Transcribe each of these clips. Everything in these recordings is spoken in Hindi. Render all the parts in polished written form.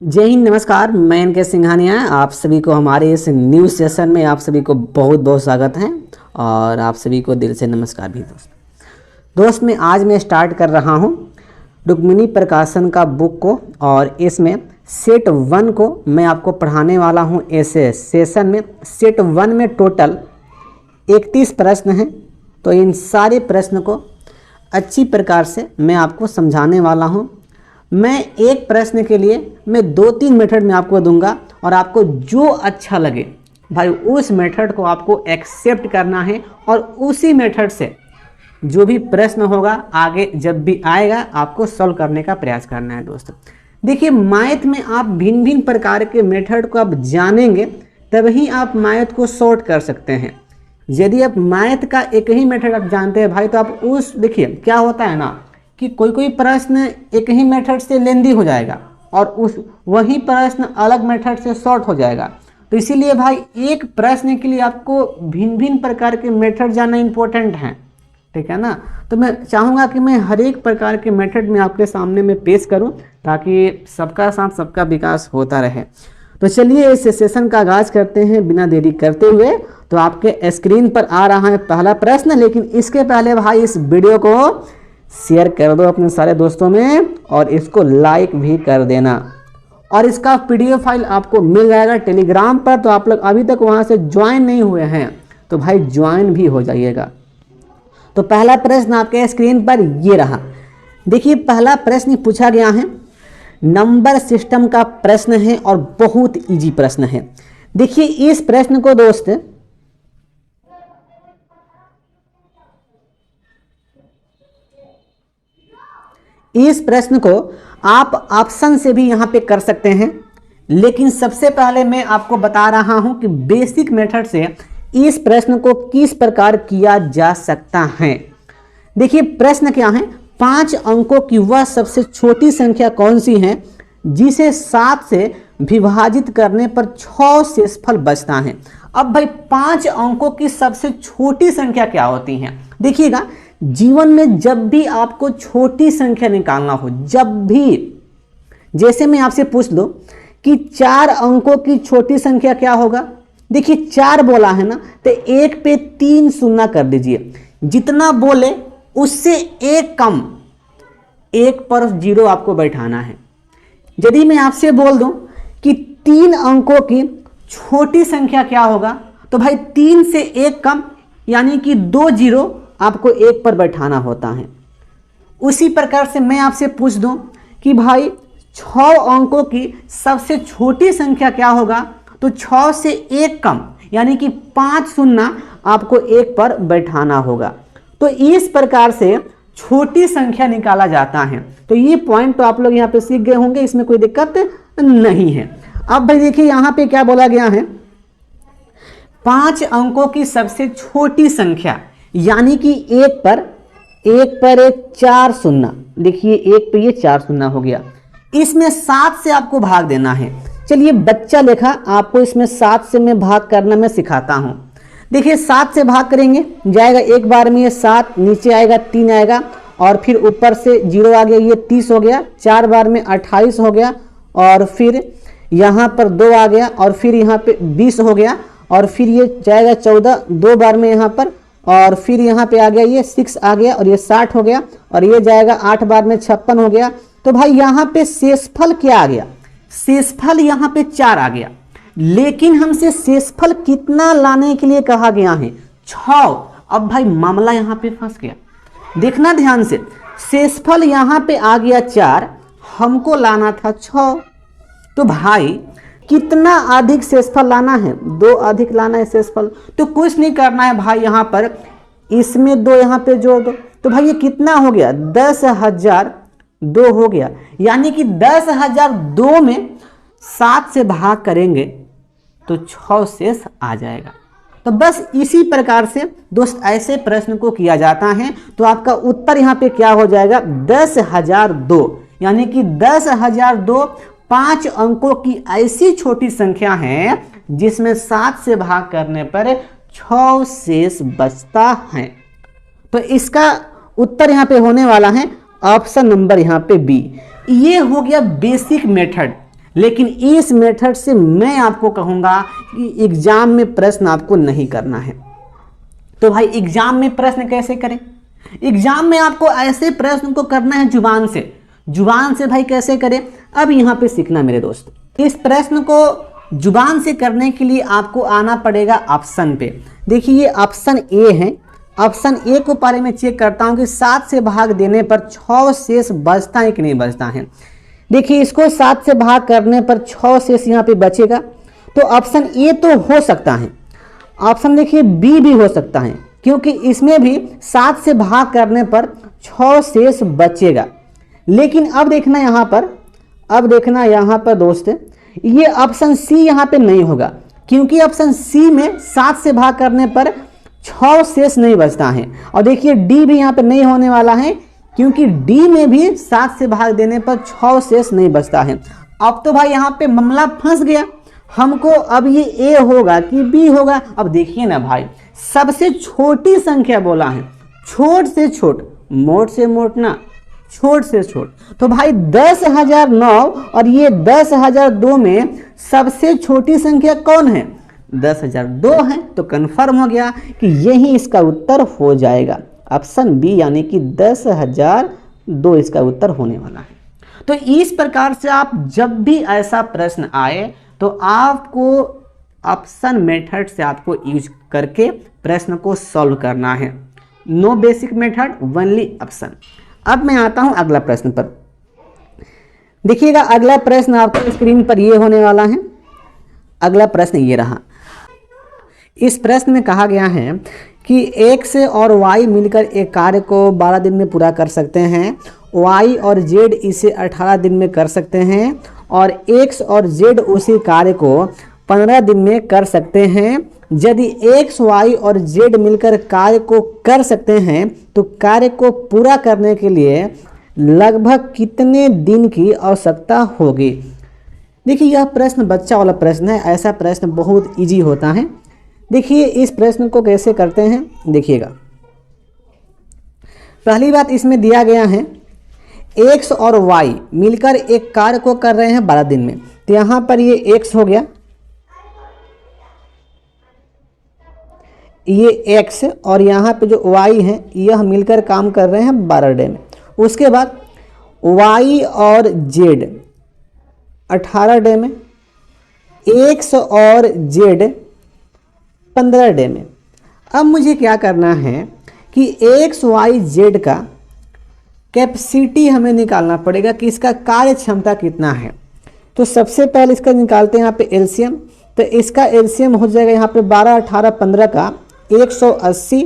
जय हिंद, नमस्कार। मैं इनके सिंघानिया, आप सभी को हमारे इस न्यूज़ सेशन में आप सभी को बहुत बहुत स्वागत है और आप सभी को दिल से नमस्कार भी दोस्त मैं आज मैं स्टार्ट कर रहा हूँ रुक्मिणी प्रकाशन का बुक को और इसमें सेट 1 को मैं आपको पढ़ाने वाला हूँ। ऐसे सेशन में सेट 1 में टोटल 31 प्रश्न हैं, तो इन सारे प्रश्न को अच्छी प्रकार से मैं आपको समझाने वाला हूँ। मैं एक प्रश्न के लिए मैं 2-3 मेथड में आपको दूंगा और आपको जो अच्छा लगे भाई उस मेथड को आपको एक्सेप्ट करना है और उसी मेथड से जो भी प्रश्न होगा आगे जब भी आएगा आपको सॉल्व करने का प्रयास करना है। दोस्तों देखिए, मैथ में आप भिन्न भिन्न प्रकार के मेथड को आप जानेंगे तभी आप मैथ को सॉर्ट कर सकते हैं। यदि आप मैथ का एक ही मेथड आप जानते हैं भाई, तो आप उस देखिए क्या होता है ना कि कोई प्रश्न एक ही मेथड से लेंदी हो जाएगा और उस वही प्रश्न अलग मेथड से सॉर्ट हो जाएगा। तो इसीलिए भाई एक प्रश्न के लिए आपको भिन्न भिन्न प्रकार के मेथड जानना इंपॉर्टेंट है, ठीक है ना। तो मैं चाहूँगा कि मैं हर एक प्रकार के मेथड में आपके सामने में पेश करूँ ताकि सबका साथ सबका विकास होता रहे। तो चलिए इस सेशन का आगाज करते हैं बिना देरी करते हुए। तो आपके स्क्रीन पर आ रहा है पहला प्रश्न, लेकिन इसके पहले भाई इस वीडियो को शेयर कर दो अपने सारे दोस्तों में और इसको लाइक भी कर देना। और इसका पीडीएफ फाइल आपको मिल जाएगा टेलीग्राम पर, तो आप लोग अभी तक वहां से ज्वाइन नहीं हुए हैं तो भाई ज्वाइन भी हो जाइएगा। तो पहला प्रश्न आपके स्क्रीन पर ये रहा। देखिए पहला प्रश्न पूछा गया है, नंबर सिस्टम का प्रश्न है और बहुत इजी प्रश्न है। देखिए इस प्रश्न को दोस्त इस प्रश्न को आप ऑप्शन से भी यहां पे कर सकते हैं, लेकिन सबसे पहले मैं आपको बता रहा हूं कि बेसिक मेथड से इस प्रश्न को किस प्रकार किया जा सकता है। देखिए प्रश्न क्या है, 5 अंकों की वह सबसे छोटी संख्या कौन सी है जिसे 7 से विभाजित करने पर 6 शेषफल बचता है। अब भाई 5 अंकों की सबसे छोटी संख्या क्या होती है। देखिएगा जीवन में जब भी आपको छोटी संख्या निकालना हो, जब भी जैसे मैं आपसे पूछ दो कि 4 अंकों की छोटी संख्या क्या होगा। देखिए 4 बोला है ना, तो 1 पे 3 शून्य कर दीजिए, जितना बोले उससे एक कम 1 पर 0 आपको बैठाना है। यदि मैं आपसे बोल दूं कि 3 अंकों की छोटी संख्या क्या होगा, तो भाई 3 से 1 कम यानी कि 2 0 आपको 1 पर बैठाना होता है। उसी प्रकार से मैं आपसे पूछ दूं कि भाई 6 अंकों की सबसे छोटी संख्या क्या होगा, तो 6 से 1 कम यानी कि 5 शून्य आपको 1 पर बैठाना होगा। तो इस प्रकार से छोटी संख्या निकाला जाता है। तो ये पॉइंट तो आप लोग यहाँ पे सीख गए होंगे, इसमें कोई दिक्कत नहीं है। अब भाई देखिए यहाँ पे क्या बोला गया है, 5 अंकों की सबसे छोटी संख्या यानी कि 1 पर 4 शून्य। देखिए 1 पे ये 4 शून्य हो गया, इसमें 7 से आपको भाग देना है। चलिए बच्चा लेखा आपको इसमें 7 से मैं भाग करना मैं सिखाता हूं। देखिए 7 से भाग करेंगे, जाएगा एक बार में ये 7, नीचे आएगा 3 आएगा और फिर ऊपर से 0 आ गया, ये 30 हो गया, 4 बार में 28 हो गया और फिर यहाँ पर 2 आ गया और फिर यहाँ पे 20 हो गया और फिर ये जाएगा 14, 2 बार में यहाँ पर और फिर यहाँ पे आ गया ये 6 आ गया और ये 60 हो गया और ये जाएगा 8 बार में 56 हो गया। तो भाई यहाँ पे शेषफल क्या आ गया, शेषफल यहाँ पे 4 आ गया, लेकिन हमसे शेषफल कितना लाने के लिए कहा गया है, 6। अब भाई मामला यहाँ पे फंस गया, देखना ध्यान से, शेषफल यहाँ पे आ गया 4, हमको लाना था 6। तो भाई कितना अधिक शेषफल लाना है, 2 अधिक लाना है शेषफल। तो कुछ नहीं करना है भाई, यहाँ पर इसमें 2 यहाँ पे जोड़ दो। तो भाई ये कितना हो गया, 10,002 हो गया, यानी कि 10,002 में 7 से भाग करेंगे तो 6 शेष आ जाएगा। तो बस इसी प्रकार से दोस्त ऐसे प्रश्न को किया जाता है। तो आपका उत्तर यहाँ पे क्या हो जाएगा, 10,002, यानी कि 10,002 5 अंकों की ऐसी छोटी संख्या है जिसमें 7 से भाग करने पर 6 शेष बचता है। तो इसका उत्तर यहाँ पे होने वाला है ऑप्शन नंबर यहाँ पे बी। ये हो गया बेसिक मेथड। लेकिन इस मेथड से मैं आपको कहूंगा कि एग्जाम में प्रश्न आपको नहीं करना है। तो भाई एग्जाम में प्रश्न कैसे करें? एग्जाम में आपको ऐसे प्रश्न को करना है जुबान से। जुबान से भाई कैसे करें, अब यहां पे सीखना मेरे दोस्त। इस प्रश्न को जुबान से करने के लिए आपको आना पड़ेगा ऑप्शन पे। देखिए ये ऑप्शन ए है। ऑप्शन ए को पहले मैं चेक करता हूं कि 7 से भाग देने पर 6 शेष बचता है कि नहीं बचता है। देखिए इसको 7 से भाग करने पर 6 शेष यहाँ पे बचेगा, तो ऑप्शन ए तो हो सकता है। ऑप्शन देखिए बी भी हो सकता है, क्योंकि इसमें भी 7 से भाग करने पर 6 शेष बचेगा। लेकिन अब देखना यहाँ पर दोस्त, ये ऑप्शन सी यहाँ पे नहीं होगा, क्योंकि ऑप्शन सी में 7 से भाग करने पर 6 शेष नहीं बचता है। और देखिए डी भी यहाँ पे नहीं होने वाला है, क्योंकि डी में भी 7 से भाग देने पर 6 शेष नहीं बचता है। अब तो भाई यहाँ पे मामला फंस गया हमको। अब ये ए होगा कि बी होगा? अब देखिए ना भाई, सबसे छोटी संख्या बोला है, छोट से छोट, मोट से मोट ना, छोट से छोट। तो भाई 10,009 और ये 10,002 में सबसे छोटी संख्या कौन है? 10,002 है। तो कंफर्म हो गया कि यही इसका उत्तर हो जाएगा, ऑप्शन बी, यानी कि 10,002 इसका उत्तर होने वाला है। तो इस प्रकार से आप जब भी ऐसा प्रश्न आए तो आपको ऑप्शन मेथड से आपको यूज करके प्रश्न को सॉल्व करना है। No basic method, only option. अब मैं आता हूं अगला प्रश्न पर। देखिएगा अगला प्रश्न आपको स्क्रीन पर ये होने वाला है। अगला प्रश्न ये रहा। इस प्रश्न में कहा गया है कि x और y मिलकर एक कार्य को 12 दिन में पूरा कर सकते हैं, y और z इसे 18 दिन में कर सकते हैं, और x और z उसी कार्य को 15 दिन में कर सकते हैं। यदि x, y और z मिलकर कार्य को कर सकते हैं तो कार्य को पूरा करने के लिए लगभग कितने दिन की आवश्यकता होगी? देखिए यह प्रश्न बच्चा वाला प्रश्न है। ऐसा प्रश्न बहुत इजी होता है। देखिए इस प्रश्न को कैसे करते हैं, देखिएगा। पहली बात इसमें दिया गया है x और y मिलकर एक कार्य को कर रहे हैं 12 दिन में। तो यहाँ पर ये x हो गया, ये x, और यहाँ पे जो y है यह मिलकर काम कर रहे हैं 12 डे में। उसके बाद y और z 18 डे में, x और z 15 डे में। अब मुझे क्या करना है कि x, y, z का कैपेसिटी हमें निकालना पड़ेगा कि इसका कार्य क्षमता कितना है। तो सबसे पहले इसका निकालते हैं यहाँ पे एलसीएम। तो इसका एलसीएम हो जाएगा यहाँ पे 12, 18, 15 का 180।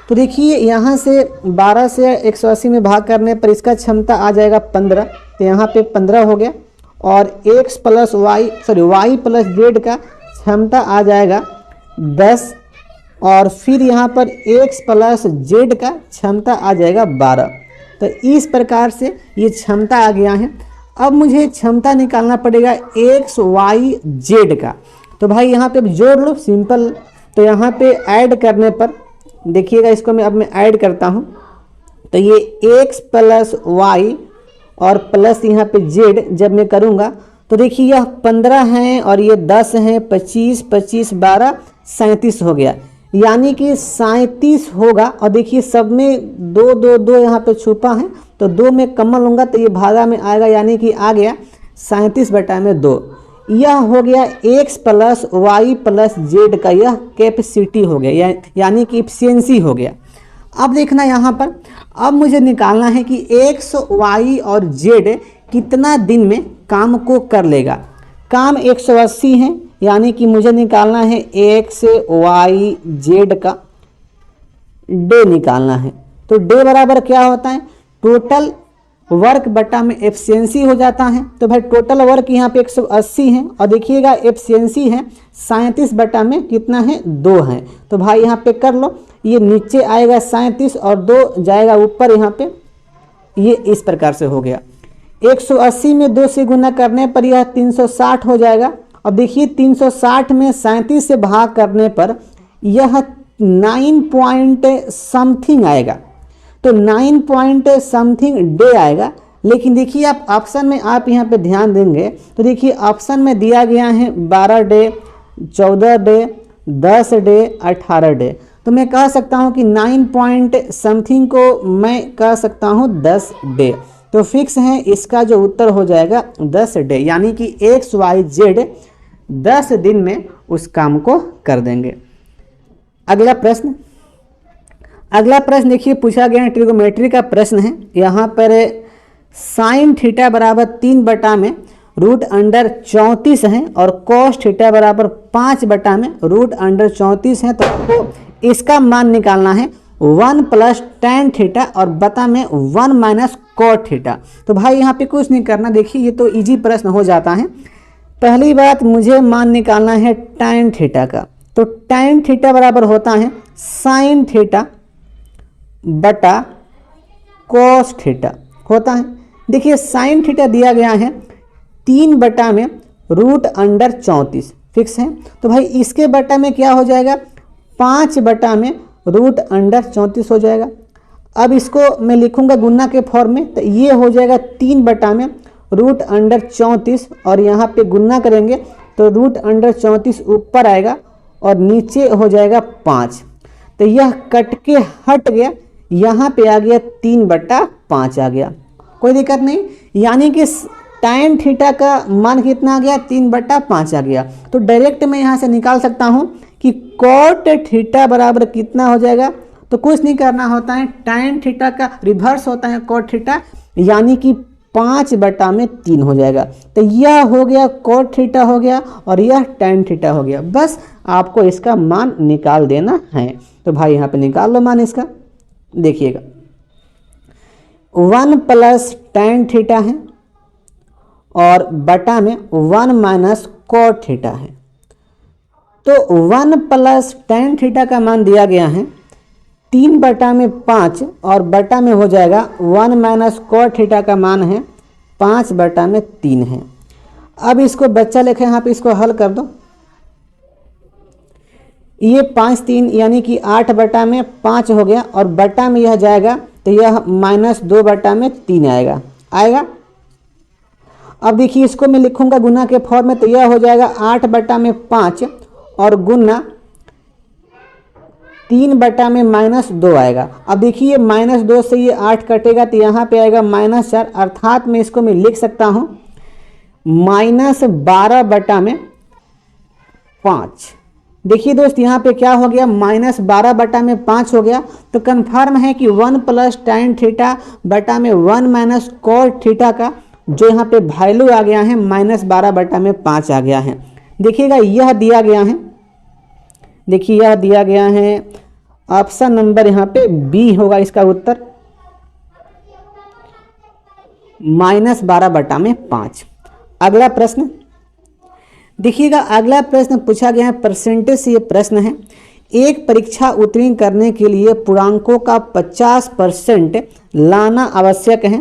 तो देखिए यहाँ से 12 से 180 में भाग करने पर इसका क्षमता आ जाएगा 15। तो यहाँ पे 15 हो गया, और x plus y y plus z का क्षमता आ जाएगा 10, और फिर यहाँ पर x प्लस z का क्षमता आ जाएगा 12। तो इस प्रकार से ये क्षमता आ गया है। अब मुझे क्षमता निकालना पड़ेगा x, y, z का। तो भाई यहाँ पे जोड़ लो, सिंपल। तो यहाँ पे ऐड करने पर देखिएगा, इसको मैं ऐड करता हूँ। तो ये x प्लस y और प्लस यहाँ पे z जब मैं करूँगा तो देखिए यह 15 है और ये 10 है, 25, 25, 12, 37 हो गया, यानी कि 37 होगा। और देखिए सब में 2, 2, 2 यहाँ पे छुपा है, तो 2 में कमल लूँगा तो ये भागा में आएगा, यानी कि आ गया 37/2। यह हो गया x plus y plus z का यह कैपेसिटी हो गया, यानी कि इफिशियंसी हो गया। अब देखना यहाँ पर, अब मुझे निकालना है कि x, y और z कितना दिन में काम को कर लेगा। काम 180 है, यानी कि मुझे निकालना है x, y, z का डे निकालना है। तो डे बराबर क्या होता है, टोटल वर्क बटा में एफिशिएंसी हो जाता है। तो भाई टोटल वर्क यहाँ पे 180 है, और देखिएगा एफिशिएंसी है 37 बटा में कितना है, 2 है। तो भाई यहाँ पे कर लो, ये नीचे आएगा 37 और 2 जाएगा ऊपर यहाँ पे। ये इस प्रकार से हो गया। 180 में 2 से गुना करने पर यह 360 हो जाएगा। और देखिए 360 में 37 से भाग करने पर यह 9 पॉइंट समथिंग आएगा। तो 9 पॉइंट समथिंग डे आएगा, लेकिन देखिए आप ऑप्शन में आप यहाँ पे ध्यान देंगे तो देखिए ऑप्शन में दिया गया है 12 डे, 14 डे, 10 डे, 18 डे। तो मैं कह सकता हूँ कि 9 पॉइंट समथिंग को मैं कह सकता हूँ 10 डे। तो फिक्स है इसका जो उत्तर हो जाएगा 10 डे, यानी कि XYZ 10 दिन में उस काम को कर देंगे। अगला प्रश्न देखिए पूछा गया है, ट्रिगोमेट्री का प्रश्न है। यहाँ पर साइन थीटा बराबर 3 बटा में रूट अंडर 34 है और कॉस थीटा बराबर 5 बटा में रूट अंडर 34 है। तो आपको इसका मान निकालना है 1 प्लस tan थीटा और बता में 1 माइनस कॉट थीटा। तो भाई यहाँ पे कुछ नहीं करना, देखिए ये तो इजी प्रश्न हो जाता है। पहली बात मुझे मान निकालना है tan थीटा का। तो tan थीटा बराबर होता है साइन थीटा बटा कॉस थीटा होता है। देखिए साइन थीटा दिया गया है 3 बटा में रूट अंडर 34 फिक्स है। तो भाई इसके बटा में क्या हो जाएगा 5 बटा में रूट अंडर 34 हो जाएगा। अब इसको मैं लिखूंगा गुना के फॉर्म में, तो ये हो जाएगा 3 बटा में रूट अंडर 34 और यहाँ पे गुना करेंगे तो रूट अंडर 34 ऊपर आएगा और नीचे हो जाएगा 5। तो यह कट के हट गया, यहाँ पे आ गया 3 बटा 5 आ गया, कोई दिक्कत नहीं। यानी कि tan थीटा का मान कितना आ गया 3 बटा 5 आ गया। तो डायरेक्ट मैं यहाँ से निकाल सकता हूँ कि कॉट थीटा बराबर कितना हो जाएगा। तो कुछ नहीं करना होता है, tan थीटा का रिवर्स होता है कॉट थीटा, यानी कि 5 बटा में 3 हो जाएगा। तो यह हो गया कॉट थीटा हो गया और यह tan थीटा हो गया। बस आपको इसका मान निकाल देना है। तो भाई यहाँ पे निकाल लो मान इसका, देखिएगा 1 प्लस tan थीटा है और बटा में 1 माइनस कॉट थीटा है। तो 1 प्लस tan थीटा का मान दिया गया है 3 बटा में 5 और बटा में हो जाएगा 1 माइनस कॉट थीटा का मान है 5 बटा में 3 है। अब इसको बच्चा लेखा यहाँ पे इसको हल कर दो। ये 5 3 यानी कि 8 बटा में 5 हो गया और बटा में यह जाएगा तो यह माइनस 2 बटा में 3 आएगा। अब देखिए इसको मैं लिखूंगा गुना के फॉर्म में, तो यह हो जाएगा 8 बटा में 5 और गुना 3 बटा में माइनस 2 आएगा। अब देखिए माइनस 2 से ये 8 कटेगा तो यहाँ पे आएगा माइनस 4, अर्थात में इसको मैं लिख सकता हूँ माइनस 12 बटा में 5। देखिए दोस्त यहाँ पे क्या हो गया माइनस 12 बटा में 5 हो गया। तो कन्फर्म है कि 1 प्लस tan थीटा बटा में 1 माइनस कॉट थीटा का जो यहाँ पे वैल्यू आ गया है माइनस 12 बटा में 5 आ गया है। देखिएगा यह दिया गया है, देखिए यह दिया गया है ऑप्शन नंबर यहाँ पे बी होगा इसका उत्तर, माइनस 12 बटा में 5। अगला प्रश्न देखिएगा, अगला प्रश्न पूछा गया है परसेंटेज से ये प्रश्न है। एक परीक्षा उत्तीर्ण करने के लिए पूर्णांकों का 50% लाना आवश्यक है।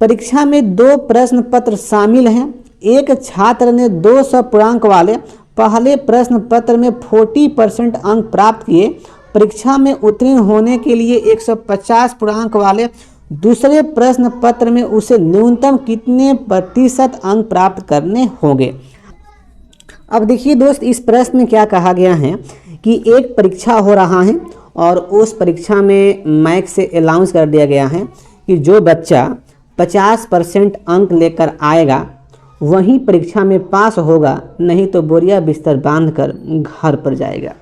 परीक्षा में 2 प्रश्न पत्र शामिल हैं। एक छात्र ने 200 पूर्णांक वाले पहले प्रश्न पत्र में 40% अंक प्राप्त किए। परीक्षा में उत्तीर्ण होने के लिए 150 पूर्णांक वाले दूसरे प्रश्न पत्र में उसे न्यूनतम कितने प्रतिशत अंक प्राप्त करने होंगे। अब देखिए दोस्त इस प्रश्न में क्या कहा गया है कि एक परीक्षा हो रहा है और उस परीक्षा में मैथ से अलाउंस कर दिया गया है कि जो बच्चा 50% अंक लेकर आएगा वही परीक्षा में पास होगा, नहीं तो बोरिया बिस्तर बांधकर घर पर जाएगा।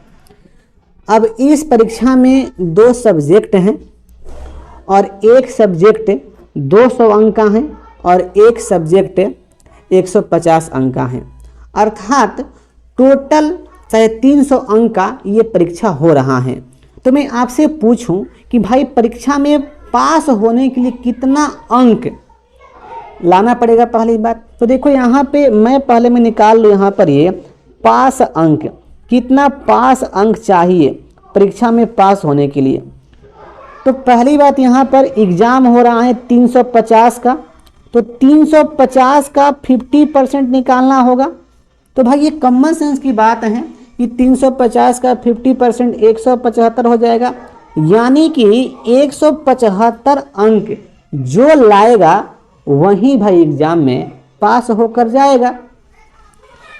अब इस परीक्षा में 2 सब्जेक्ट हैं और एक सब्जेक्ट 200 अंक का है और एक सब्जेक्ट 150 अंक का है, अर्थात टोटल 350 अंक का ये परीक्षा हो रहा है। तो मैं आपसे पूछूं कि भाई परीक्षा में पास होने के लिए कितना अंक लाना पड़ेगा पहली बात। तो देखो यहाँ पे मैं निकाल लूँ यहाँ पर ये पास अंक, कितना पास अंक चाहिए परीक्षा में पास होने के लिए। तो पहली बात यहाँ पर एग्ज़ाम हो रहा है 350 का, तो 350 का 50% निकालना होगा। तो भाई ये कॉमन सेंस की बात है कि 350 का 50% 175 हो जाएगा, यानी कि 175 अंक जो लाएगा वही भाई एग्जाम में पास होकर जाएगा।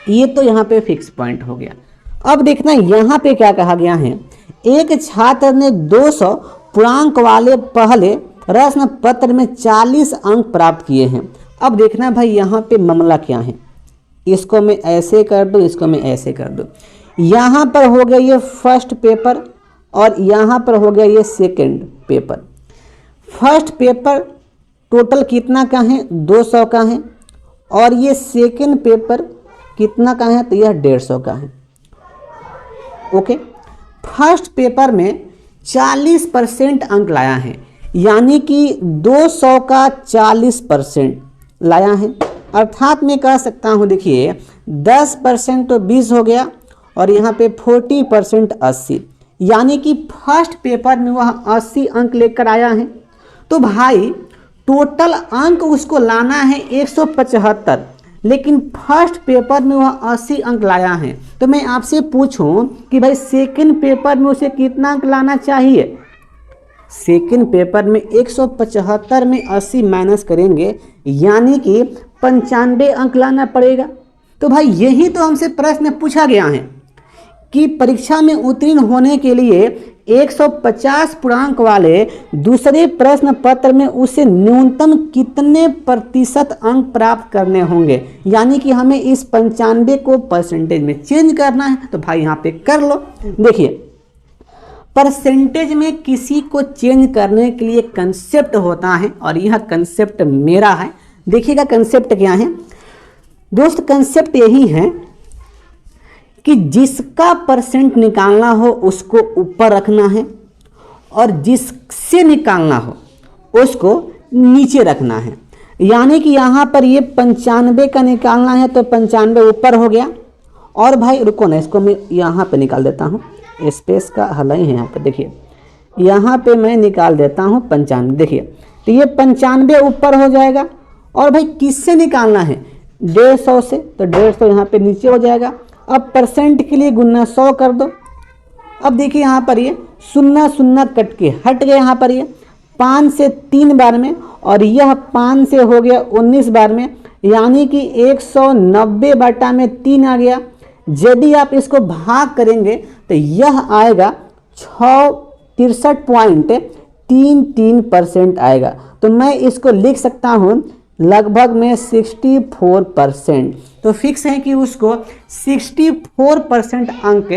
ये तो यहाँ पे फिक्स पॉइंट हो गया। अब देखना यहाँ पे क्या कहा गया है, एक छात्र ने 200 पूर्णांक वाले पहले प्रश्न पत्र में 40 अंक प्राप्त किए हैं। अब देखना भाई यहाँ पे मामला क्या है, इसको मैं ऐसे कर दूँ, इसको मैं ऐसे कर दूँ। यहाँ पर हो गया ये फर्स्ट पेपर और यहाँ पर हो गया ये second paper. First paper total कितना का है, 200 का है, और ये सेकंड पेपर कितना का है, तो यह 150 का है। ओके, फर्स्ट पेपर में 40% अंक लाया है, यानी कि 200 का 40% लाया है। अर्थात मैं कह सकता हूँ, देखिए 10% तो 20 हो गया और यहाँ पे 40% 80, यानी कि फर्स्ट पेपर में वह 80 अंक लेकर आया है। तो भाई टोटल अंक उसको लाना है 175, लेकिन फर्स्ट पेपर में वह 80 अंक लाया है। तो मैं आपसे पूछूं कि भाई सेकंड पेपर में उसे कितना अंक लाना चाहिए। सेकंड पेपर में 175 में 80 माइनस करेंगे, यानी कि 95 अंक लाना पड़ेगा। तो भाई यही तो हमसे प्रश्न पूछा गया है कि परीक्षा में उत्तीर्ण होने के लिए 150 पूर्णांक वाले दूसरे प्रश्न पत्र में उसे न्यूनतम कितने प्रतिशत अंक प्राप्त करने होंगे, यानी कि हमें इस 95 को परसेंटेज में चेंज करना है। तो भाई यहाँ पे कर लो। देखिए परसेंटेज में किसी को चेंज करने के लिए कंसेप्ट होता है, और यह कंसेप्ट मेरा है। देखिएगा कंसेप्ट क्या है दोस्त, कंसेप्ट यही है कि जिसका परसेंट निकालना हो उसको ऊपर रखना है, और जिससे निकालना हो उसको नीचे रखना है। यानी कि यहाँ पर ये 95 का निकालना है तो 95 ऊपर हो गया। और भाई रुको ना, इसको मैं यहाँ पे निकाल देता हूँ, स्पेस का हल ही है यहाँ पे। देखिए यहाँ पे मैं निकाल देता हूँ 95। देखिए तो ये 95 ऊपर हो जाएगा। और भाई किससे निकालना है, 150 से, तो 150 यहाँ पे नीचे हो जाएगा। अब परसेंट के लिए गुना 100 कर दो। अब देखिए यहाँ पर ये 0 0 कट के हट गया, यहाँ पर ये 5 से 3 बार में, और यह 5 से हो गया 19 बार में, यानी कि 190/3 आ गया। यदि आप इसको भाग करेंगे तो यह आएगा 63.33% आएगा। तो मैं इसको लिख सकता हूँ लगभग में 64%। तो फिक्स है कि उसको 64% अंक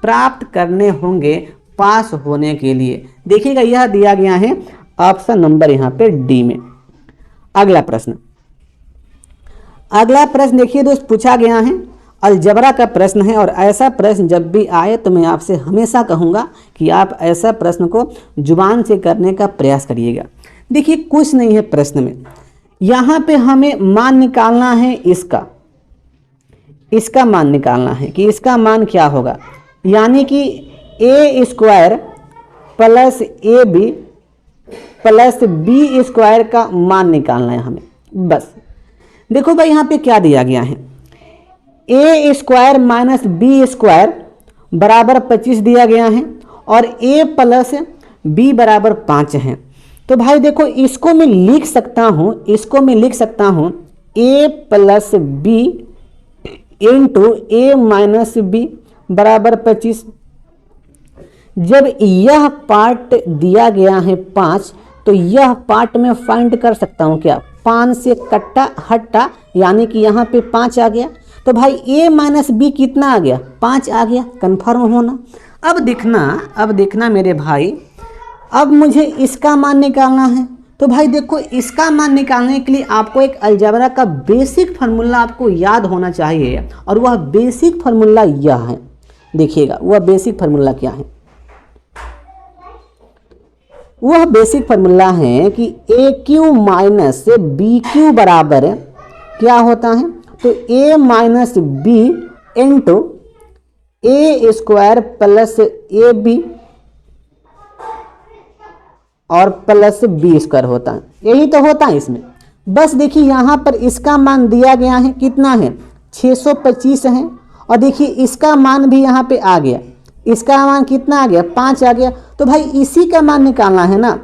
प्राप्त करने होंगे पास होने के लिए। देखिएगा यह दिया गया है ऑप्शन नंबर यहाँ पे डी में। अगला प्रश्न देखिए दोस्त, पूछा गया है अलजबरा का प्रश्न है, और ऐसा प्रश्न जब भी आए तो मैं आपसे हमेशा कहूँगा कि आप ऐसा प्रश्न को जुबान से करने का प्रयास करिएगा। देखिए कुछ नहीं है प्रश्न में, यहाँ पे हमें मान निकालना है, इसका मान निकालना है कि इसका मान क्या होगा, यानी कि a² plus AB plus B² का मान निकालना है हमें। बस देखो भाई यहाँ पे क्या दिया गया है, a² माइनस B² बराबर 25 दिया गया है, और a प्लस B बराबर 5 है। तो भाई देखो इसको मैं लिख सकता हूँ a plus B into a minus B बराबर 25। जब यह पार्ट दिया गया है 5, तो यह पार्ट में फाइंड कर सकता हूँ क्या, 5 से कट्टा हट्टा, यानी कि यहाँ पे 5 आ गया। तो भाई a माइनस बी कितना आ गया, 5 आ गया। कन्फर्म होना। अब देखना मेरे भाई, अब मुझे इसका मान निकालना है। तो भाई देखो इसका मान निकालने के लिए आपको एक अलजबरा का बेसिक फार्मूला आपको याद होना चाहिए, और वह बेसिक फार्मूला यह है। देखिएगा वह बेसिक फार्मूला क्या है, वह बेसिक फार्मूला है कि AQ माइनस BQ बराबर क्या होता है, तो A minus B into A² plus AB और प्लस B² होता है। यही तो होता है इसमें। बस देखिए यहाँ पर इसका मान दिया गया है, कितना है, 625 है, और देखिए इसका मान भी यहाँ पे आ गया, इसका मान कितना आ गया, 5 आ गया। तो भाई इसी का मान निकालना है ना,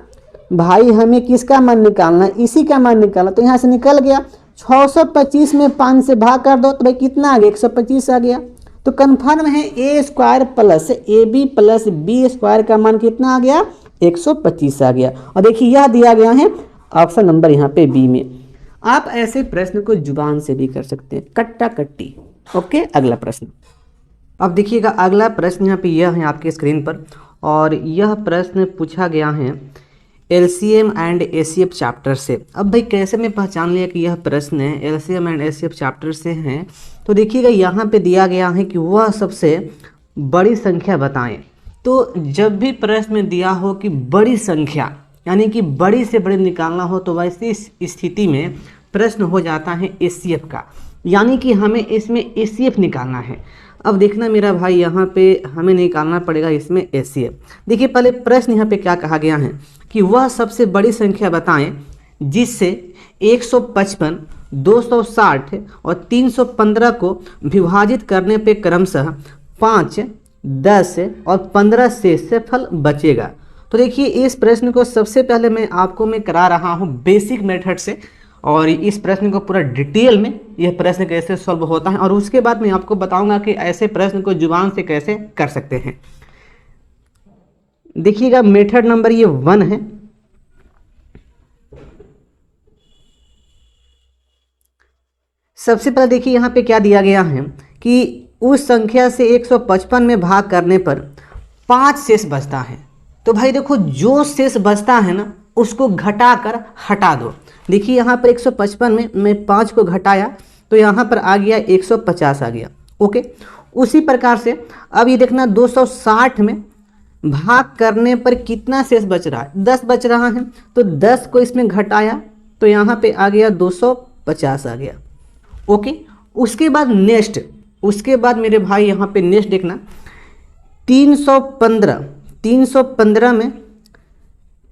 भाई हमें किसका मान निकालना है, इसी का मान निकालना। तो यहाँ से निकल गया 625 में 5 से भाग कर दो तो भाई कितना आ गया, 125 आ गया। तो कन्फर्म है A square plus A B plus B square का मान कितना आ गया, 125 आ गया। और देखिए यह दिया गया है ऑप्शन नंबर यहाँ पे बी में। आप ऐसे प्रश्न को जुबान से भी कर सकते हैं, कट्टा कट्टी। ओके, अगला प्रश्न। अब देखिएगा अगला प्रश्न यहाँ पे यह है आपके स्क्रीन पर, और यह प्रश्न पूछा गया है एलसीएम एंड एसीएफ चैप्टर से। अब भाई कैसे मैं पहचान लिया कि यह प्रश्न है एलसीएम एंड एसीएफ चैप्टर से हैं, तो देखिएगा यहाँ पे दिया गया है कि वह सबसे बड़ी संख्या बताएं। तो जब भी प्रश्न में दिया हो कि बड़ी संख्या यानी कि बड़ी से बड़ी निकालना हो, तो वैसी स्थिति में प्रश्न हो जाता है एसीएफ का, यानी कि हमें इसमें एसीएफ निकालना है। अब देखना मेरा भाई, यहाँ पे हमें निकालना पड़ेगा इसमें एसीएफ। देखिए पहले प्रश्न यहाँ पे क्या कहा गया है कि वह सबसे बड़ी संख्या बताएं जिससे 155, 260 और 315 को विभाजित करने पे क्रमशः 5, 10 और 15 शेष फल बचेगा। तो देखिए इस प्रश्न को सबसे पहले मैं करा रहा हूँ बेसिक मेथड से, और इस प्रश्न को पूरा डिटेल में यह प्रश्न कैसे सॉल्व होता है, और उसके बाद मैं आपको बताऊंगा कि ऐसे प्रश्न को जुबान से कैसे कर सकते हैं। देखिएगा मेथड नंबर ये 1 है। सबसे पहले देखिए यहाँ पे क्या दिया गया है कि उस संख्या से 155 में भाग करने पर 5 शेष बचता है। तो भाई देखो जो शेष बचता है ना उसको घटा कर हटा दो। देखिए यहाँ पर 155 में मैं 5 को घटाया तो यहाँ पर आ गया 150 आ गया। ओके, उसी प्रकार से अब ये देखना 260 में भाग करने पर कितना शेष बच रहा है, 10 बच रहा है। तो 10 को इसमें घटाया तो यहाँ पे आ गया 250 आ गया। ओके, उसके बाद मेरे भाई यहाँ पे नेक्स्ट देखना 315 में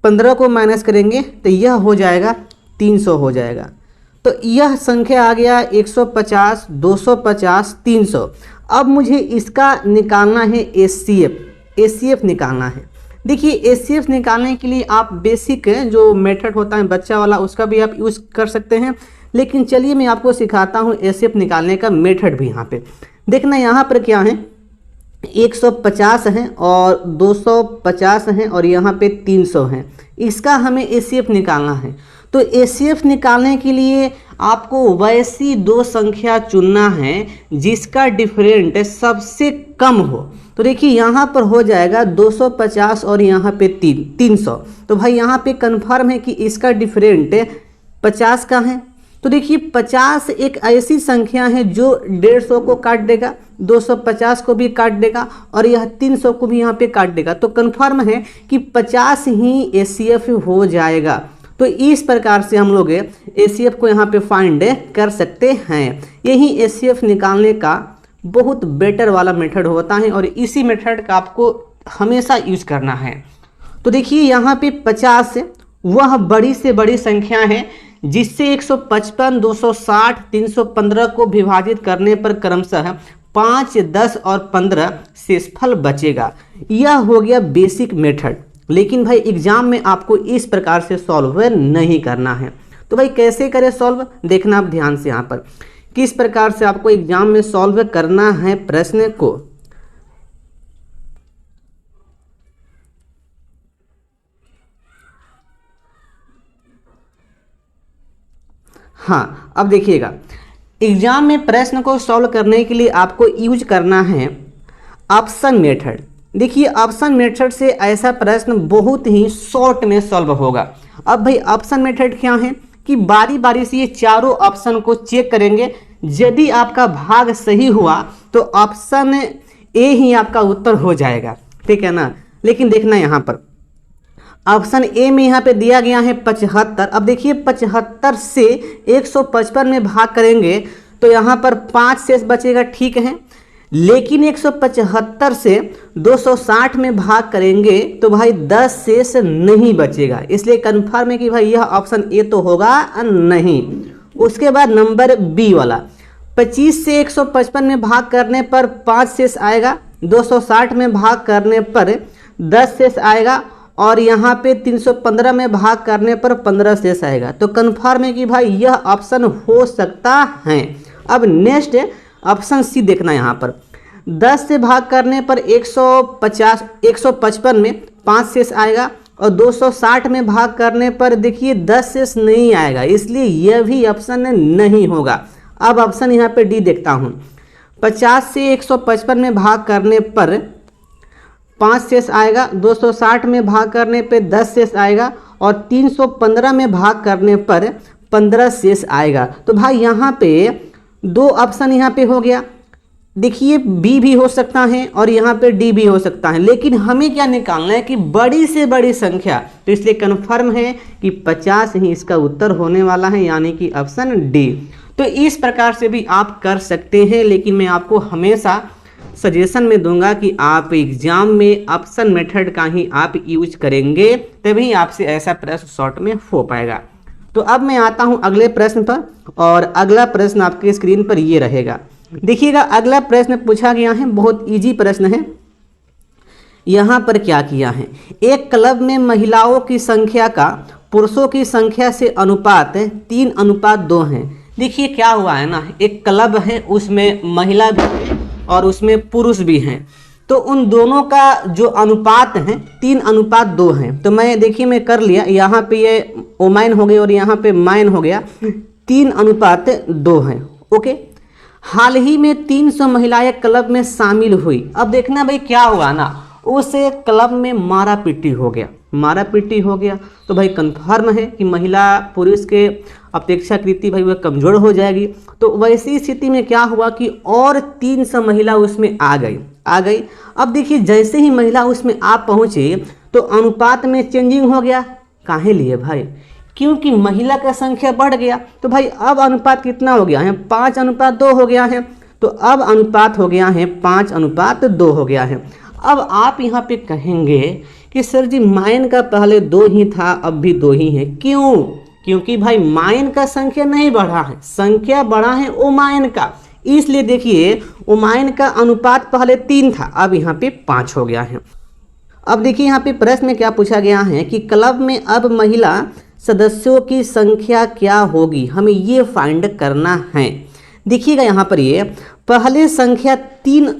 15 को माइनस करेंगे तो यह हो जाएगा 300 हो जाएगा। तो यह संख्या आ गया 150, 250, 300। अब मुझे इसका निकालना है एसीएफ निकालना है। देखिए एसीएफ निकालने के लिए आप बेसिक जो मेथड होता है बच्चा वाला उसका भी आप यूज़ कर सकते हैं, लेकिन चलिए मैं आपको सिखाता हूँ एसीएफ निकालने का मेथड भी। यहाँ पे देखना यहाँ पर क्या है 150 हैं और 250 हैं और यहाँ पे 300 हैं। इसका हमें एसीएफ निकालना है। तो एसीएफ निकालने के लिए आपको वैसी दो संख्या चुनना है जिसका डिफरेंट सबसे कम हो। तो देखिए यहाँ पर हो जाएगा 250 और यहाँ पे 300। तो भाई यहाँ पे कंफर्म है कि इसका डिफरेंट 50 का है। तो देखिए 50 एक ऐसी संख्या है जो 150 को काट देगा, 250 को भी काट देगा और यह 300 को भी यहाँ पे काट देगा। तो कंफर्म है कि 50 ही एसीएफ हो जाएगा। तो इस प्रकार से हम लोग एसीएफ को यहाँ पे फाइंड कर सकते हैं। यही एसीएफ निकालने का बहुत बेटर वाला मेथड होता है और इसी मेथड का आपको हमेशा यूज करना है। तो देखिए यहाँ पे 50 वह बड़ी से बड़ी संख्या है जिससे 155, 260, 315 को विभाजित करने पर क्रमशः 5, 10 और 15 शेषफल बचेगा। यह हो गया बेसिक मेथड, लेकिन भाई एग्जाम में आपको इस प्रकार से सॉल्व नहीं करना है। तो भाई कैसे करें सॉल्व, देखना आप ध्यान से यहाँ पर किस प्रकार से आपको एग्जाम में सॉल्व करना है प्रश्न को। हाँ, अब देखिएगा एग्जाम में प्रश्न को सॉल्व करने के लिए आपको यूज करना है ऑप्शन मेथड। देखिए ऑप्शन मेथड से ऐसा प्रश्न बहुत ही शॉर्ट में सॉल्व होगा। अब भाई ऑप्शन मेथड क्या है कि बारी बारी से ये चारों ऑप्शन को चेक करेंगे। यदि आपका भाग सही हुआ तो ऑप्शन ए ही आपका उत्तर हो जाएगा, ठीक है ना। लेकिन देखना यहाँ पर ऑप्शन ए में यहाँ पे दिया गया है 75। अब देखिए 75 से 155 में भाग करेंगे तो यहाँ पर 5 शेष बचेगा, ठीक है। लेकिन 175 से 260 में भाग करेंगे तो भाई 10 शेष नहीं बचेगा, इसलिए कंफर्म है कि भाई यह ऑप्शन ए तो होगा नहीं। उसके बाद नंबर बी वाला 25 से 155 में भाग करने पर 5 शेष आएगा, 260 में भाग करने पर 10 शेष आएगा और यहाँ पे 315 में भाग करने पर 15 शेष आएगा। तो कन्फर्म है कि भाई यह ऑप्शन हो सकता है। अब नेक्स्ट ऑप्शन सी देखना, यहाँ पर 10 से भाग करने पर 155 में 5 शेष आएगा और 260 में भाग करने पर देखिए 10 शेष नहीं आएगा, इसलिए यह भी ऑप्शन नहीं होगा। अब ऑप्शन यहाँ पे डी देखता हूँ। 50 से 155 में भाग करने पर 5 शेष आएगा, 260 में भाग करने पे 10 शेष आएगा और 315 में भाग करने पर 15 शेष आएगा। तो भाई यहाँ पे दो ऑप्शन यहाँ पे हो गया। देखिए बी भी हो सकता है और यहाँ पे डी भी हो सकता है, लेकिन हमें क्या निकालना है कि बड़ी से बड़ी संख्या। तो इसलिए कन्फर्म है कि 50 ही इसका उत्तर होने वाला है, यानी कि ऑप्शन डी। तो इस प्रकार से भी आप कर सकते हैं, लेकिन मैं आपको हमेशा सजेशन में दूंगा कि आप एग्जाम में ऑप्शन मेथड का ही आप यूज करेंगे, तभी आपसे ऐसा प्रश्न शॉर्ट में हो पाएगा। तो अब मैं आता हूं अगले प्रश्न पर, और अगला प्रश्न आपके स्क्रीन पर ये रहेगा। देखिएगा अगला प्रश्न पूछा गया है, बहुत इजी प्रश्न है। यहाँ पर क्या किया है, एक क्लब में महिलाओं की संख्या का पुरुषों की संख्या से अनुपात 3:2 है। देखिए क्या हुआ है ना, एक क्लब है उसमें महिला भी है और उसमें पुरुष भी हैं, तो उन दोनों का जो अनुपात है 3:2 है। तो मैं देखिए मैं कर लिया, यहाँ पे ये ओमाइन हो गई और यहाँ पे माइन हो गया, 3:2 है। ओके, हाल ही में 300 महिलाएं क्लब में शामिल हुई। अब देखना भाई क्या हुआ ना, उस क्लब में मारा पीटी हो गया। तो भाई कन्फर्म है कि महिला पुरुष के अपेक्षाकृत भाई वह कमज़ोर हो जाएगी। तो वैसी स्थिति में क्या हुआ कि और 300 महिला उसमें आ गई। अब देखिए जैसे ही महिला उसमें आ पहुँचे तो अनुपात में चेंजिंग हो गया। काहे लिए भाई, क्योंकि महिला का संख्या बढ़ गया। तो भाई अब अनुपात कितना हो गया है, 5:2 हो गया है। तो अब अनुपात हो गया है 5:2 हो गया है। अब आप यहाँ पे कहेंगे कि सर जी माइन का पहले 2 ही था, अब भी 2 ही है। क्यों? क्योंकि भाई माइन का संख्या नहीं बढ़ा है, संख्या बढ़ा है ओमाइन का। इसलिए देखिए ओमाइन का अनुपात पहले 3 था, अब यहाँ पे 5 हो गया है। अब देखिए यहाँ पे प्रश्न में क्या पूछा गया है कि क्लब में अब महिला सदस्यों की संख्या क्या होगी, हमें ये फाइंड करना है। देखिएगा यहाँ पर ये पहले संख्या 3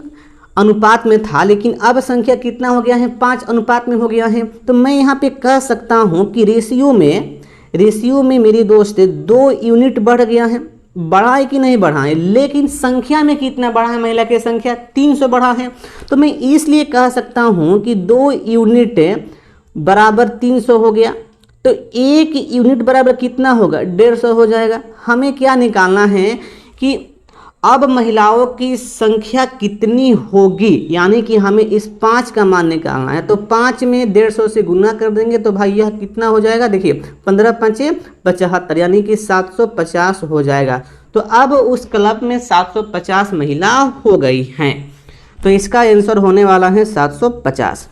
अनुपात में था, लेकिन अब संख्या कितना हो गया है, 5 अनुपात में हो गया है। तो मैं यहाँ पे कह सकता हूँ कि रेशियो में मेरी दोस्त 2 यूनिट बढ़ गया है। बढ़ा है कि नहीं बढ़ा है, लेकिन संख्या में कितना बढ़ा है, महिला की संख्या 300 बढ़ा है। तो मैं इसलिए कह सकता हूँ कि 2 यूनिट बराबर 300 हो गया। तो 1 यूनिट बराबर कितना होगा, 150 हो जाएगा। हमें क्या निकालना है कि अब महिलाओं की संख्या कितनी होगी, यानी कि हमें इस 5 का मान निकालना है। तो 5 में 150 से गुना कर देंगे तो भाई यह कितना हो जाएगा, देखिए 15×5 = 75, यानी कि 750 हो जाएगा। तो अब उस क्लब में 750 महिला हो गई हैं। तो इसका आंसर होने वाला है 750।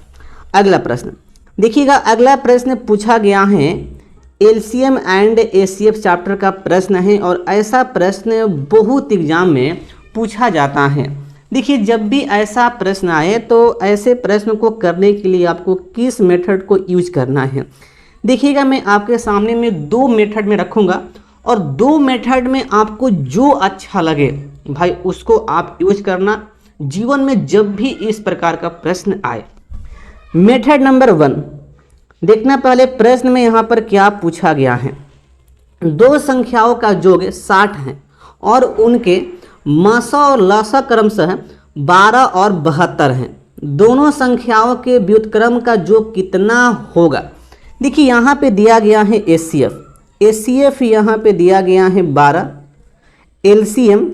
अगला प्रश्न देखिएगा, अगला प्रश्न पूछा गया है एलसीएम एंड एचसीएफ चैप्टर का प्रश्न है, और ऐसा प्रश्न बहुत एग्जाम में पूछा जाता है। देखिए जब भी ऐसा प्रश्न आए तो ऐसे प्रश्न को करने के लिए आपको किस मेथड को यूज करना है। देखिएगा मैं आपके सामने में 2 मेथड में रखूँगा, और 2 मेथड में आपको जो अच्छा लगे भाई उसको आप यूज करना जीवन में जब भी इस प्रकार का प्रश्न आए। मेथड नंबर 1 देखना, पहले प्रश्न में यहाँ पर क्या पूछा गया है। 2 संख्याओं का योग 60 है और उनके मासा और लासा क्रमशः 12 और 72 हैं। दोनों संख्याओं के व्युत्क्रम का योग कितना होगा। देखिए यहाँ पे दिया गया है एचसीएफ यहाँ पे दिया गया है 12, एलसीएम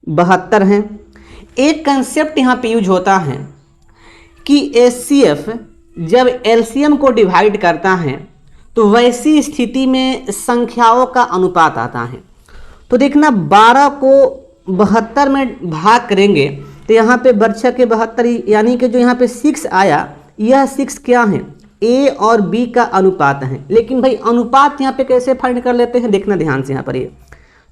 72 है। एक कंसेप्ट यहाँ पे यूज होता है कि एचसीएफ जब एलसीएम को डिवाइड करता है तो वैसी स्थिति में संख्याओं का अनुपात आता है। तो देखना 12 को 72 में भाग करेंगे तो यहाँ पे बर्छा के 72, यानी कि जो यहाँ पे 6 आया, यह 6 क्या है, ए और बी का अनुपात है। लेकिन भाई अनुपात यहाँ पे कैसे फाइंड कर लेते हैं, देखना ध्यान से यहाँ पर ये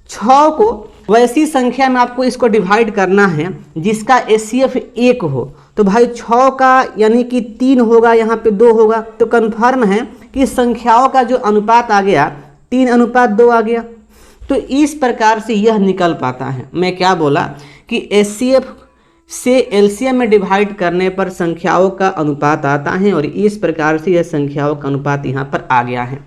6 को वैसी संख्या में आपको इसको डिवाइड करना है जिसका एचसीएफ 1 हो। तो भाई 6 का यानी कि 3 होगा, यहाँ पे 2 होगा, तो कन्फर्म है कि संख्याओं का जो अनुपात आ गया 3:2 आ गया। तो इस प्रकार से यह निकल पाता है। मैं क्या बोला कि एचसीएफ से एलसीएम में डिवाइड करने पर संख्याओं का अनुपात आता है और इस प्रकार से यह संख्याओं का अनुपात यहाँ पर आ गया है।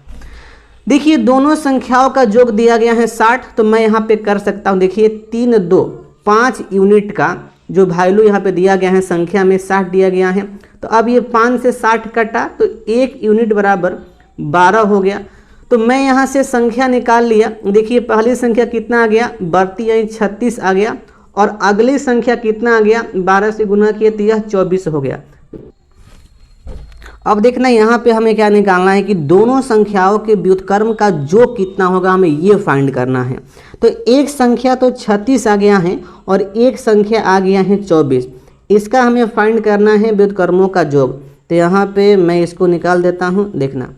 देखिए दोनों संख्याओं का योग दिया गया है 60, तो मैं यहाँ पे कर सकता हूँ। देखिए 3, 2, 5 यूनिट का जो वैल्यू यहाँ पे दिया गया है संख्या में 60 दिया गया है। तो अब ये 5 से 60 कटा तो 1 यूनिट बराबर 12 हो गया। तो मैं यहाँ से संख्या निकाल लिया। देखिए पहली संख्या कितना आ गया, बढ़ती यानी 36 आ गया, और अगली संख्या कितना आ गया, 12 से गुना किया तो यह 24 हो गया। अब देखना यहाँ पे हमें क्या निकालना है कि दोनों संख्याओं के व्युत्क्रम का योग कितना होगा, हमें ये फाइंड करना है। तो एक संख्या तो 36 आ गया है और एक संख्या आ गया है 24। इसका हमें फाइंड करना है व्युत्क्रमों का योग। तो यहाँ पे मैं इसको निकाल देता हूँ। देखना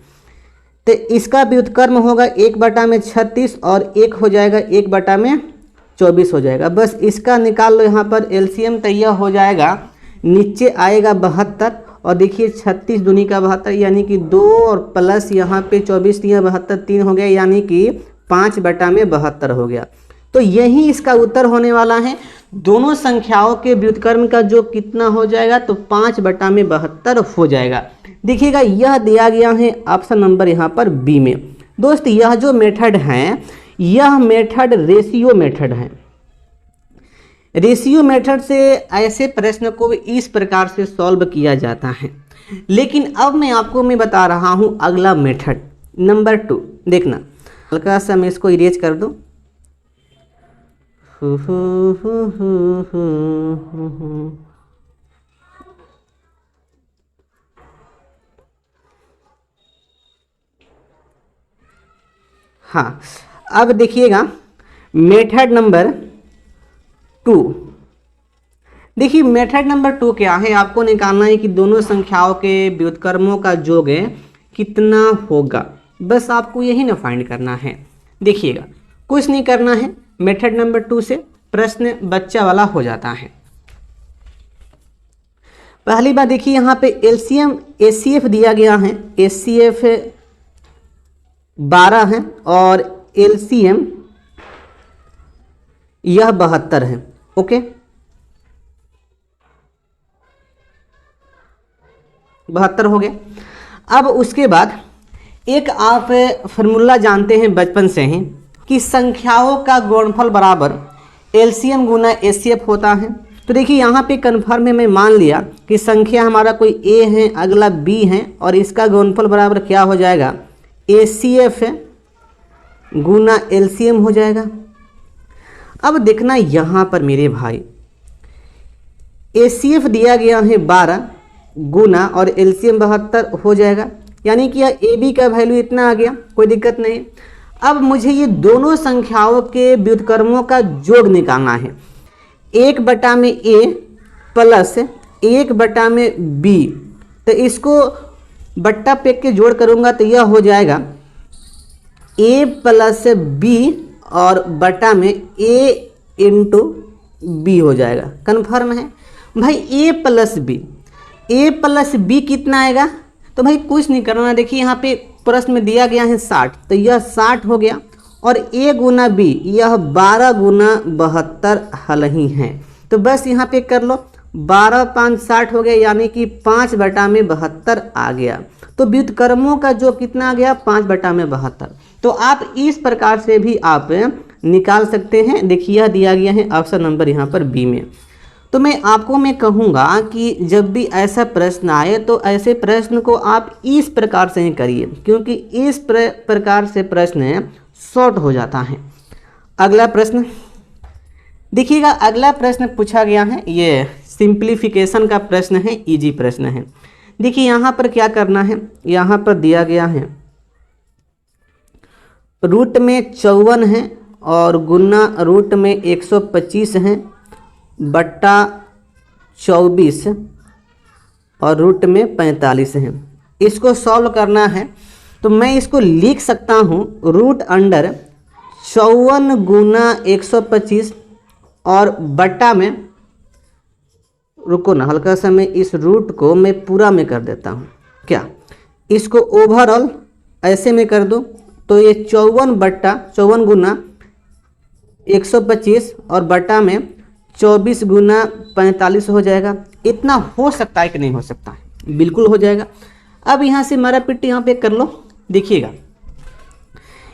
तो इसका व्युत्क्रम होगा 1/36 और एक हो जाएगा 1/24 हो जाएगा। बस इसका निकाल लो यहाँ पर एलसीएम, तो यह हो जाएगा, नीचे आएगा 72 और देखिए 36 दूनी का 72 यानी कि 2 और प्लस यहाँ पे 24 72 3 हो गया यानी कि 5/72 हो गया। तो यही इसका उत्तर होने वाला है। दोनों संख्याओं के व्युत्क्रम का जो कितना हो जाएगा तो 5/72 हो जाएगा। देखिएगा यह दिया गया है ऑप्शन नंबर यहाँ पर बी में। दोस्त यह जो मेथड है यह मेथड रेशियो मेथड है। रेशियो मेथड से ऐसे प्रश्न को इस प्रकार से सॉल्व किया जाता है। लेकिन अब मैं बता रहा हूँ अगला मेथड नंबर 2। देखना हल्का सा मैं इसको इरेज कर दूँ। हाँ अब देखिएगा मेथड नंबर 2। देखिए मेथड नंबर 2 क्या है, आपको निकालना है कि दोनों संख्याओं के व्युत्क्रमों का योग कितना होगा। बस आपको यही ना फाइंड करना है। देखिएगा कुछ नहीं करना है, मेथड नंबर 2 से प्रश्न बच्चा वाला हो जाता है। पहली बात देखिए यहाँ पे एलसीएम एचसीएफ दिया गया है, एचसीएफ 12 है और एलसीएम यह 72 है। ओके 72 हो गया। अब उसके बाद एक आप फार्मूला जानते हैं बचपन से ही कि संख्याओं का गुणनफल बराबर एलसीएम गुना एचसीएफ होता है। तो देखिए यहाँ पे कन्फर्म है, मैं मान लिया कि संख्या हमारा कोई ए है, अगला बी है और इसका गुणनफल बराबर क्या हो जाएगा, एचसीएफ गुना एलसीएम हो जाएगा। अब देखना यहाँ पर मेरे भाई एचसीएफ दिया गया है 12 गुना और एलसीएम 72 हो जाएगा, यानी कि यह ए बी का वैल्यू इतना आ गया, कोई दिक्कत नहीं। अब मुझे ये दोनों संख्याओं के व्युत्क्रमों का योग निकालना है। 1/a प्लस 1/b, तो इसको बट्टा पे के जोड़ करूँगा तो यह हो जाएगा a प्लस b और बटा में a इंटू बी हो जाएगा। कन्फर्म है भाई a प्लस बी कितना आएगा, तो भाई कुछ नहीं करना। देखिए यहाँ पे प्रश्न में दिया गया है 60, तो यह 60 हो गया और a गुना b यह 12 गुना 72 हल ही है। तो बस यहाँ पे कर लो 12 5 60 हो गया यानी कि 5/72 आ गया। तो व्युत्क्रमों का जो कितना आ गया 5/72। तो आप इस प्रकार से भी आप निकाल सकते हैं। देखिए यह दिया गया है ऑप्शन नंबर यहाँ पर बी में। तो मैं कहूँगा कि जब भी ऐसा प्रश्न आए तो ऐसे प्रश्न को आप इस प्रकार से ही करिए, क्योंकि इस प्रकार से प्रश्न शॉर्ट हो जाता है। अगला प्रश्न देखिएगा, अगला प्रश्न पूछा गया है, ये सिंप्लीफिकेशन का प्रश्न है, इजी प्रश्न है। देखिए यहाँ पर क्या करना है, यहाँ पर दिया गया है रूट में 54 है और गुना रूट में 125 है बट्टा 24 और रूट में 45 है। इसको सॉल्व करना है तो मैं इसको लिख सकता हूँ रूट अंडर 54 गुना 125 और बट्टा में, रुको ना हल्का सा, मैं इस रूट को मैं पूरा में कर देता हूँ, क्या इसको ओवरऑल ऐसे में कर दूँ तो ये 54 गुना 125 और बटा में 24 गुना 45 हो जाएगा। इतना हो सकता है कि नहीं हो सकता है? बिल्कुल हो जाएगा। अब यहाँ से मारा पिट्टी यहाँ पे कर लो, देखिएगा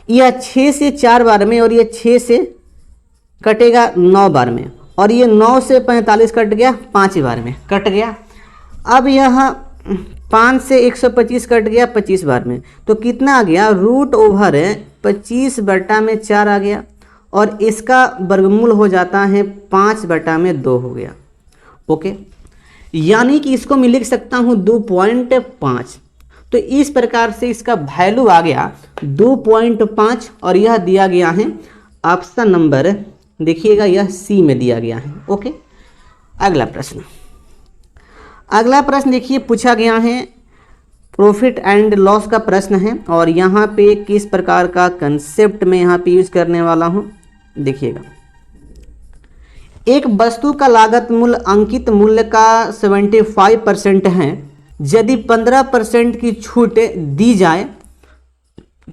यह 6 से 4 बार में और ये 6 से कटेगा 9 बार में और ये 9 से 45 कट गया 5 बार में कट गया। अब यहाँ 5 से 125 कट गया 25 बार में, तो कितना आ गया? रूट ओवर है 25 बटा में 4 आ गया और इसका वर्गमूल हो जाता है 5 बटा में 2 हो गया। ओके, यानी कि इसको मैं लिख सकता हूँ 2.5। तो इस प्रकार से इसका वैल्यू आ गया 2.5 और यह दिया गया है ऑप्शन नंबर, देखिएगा यह सी में दिया गया है। ओके, अगला प्रश्न, अगला प्रश्न देखिए पूछा गया है प्रॉफिट एंड लॉस का प्रश्न है और यहाँ पे किस प्रकार का कंसेप्ट में यहाँ पे यूज करने वाला हूँ, देखिएगा। एक वस्तु का लागत मूल्य अंकित मूल्य का 75% है। यदि 15% की छूट दी जाए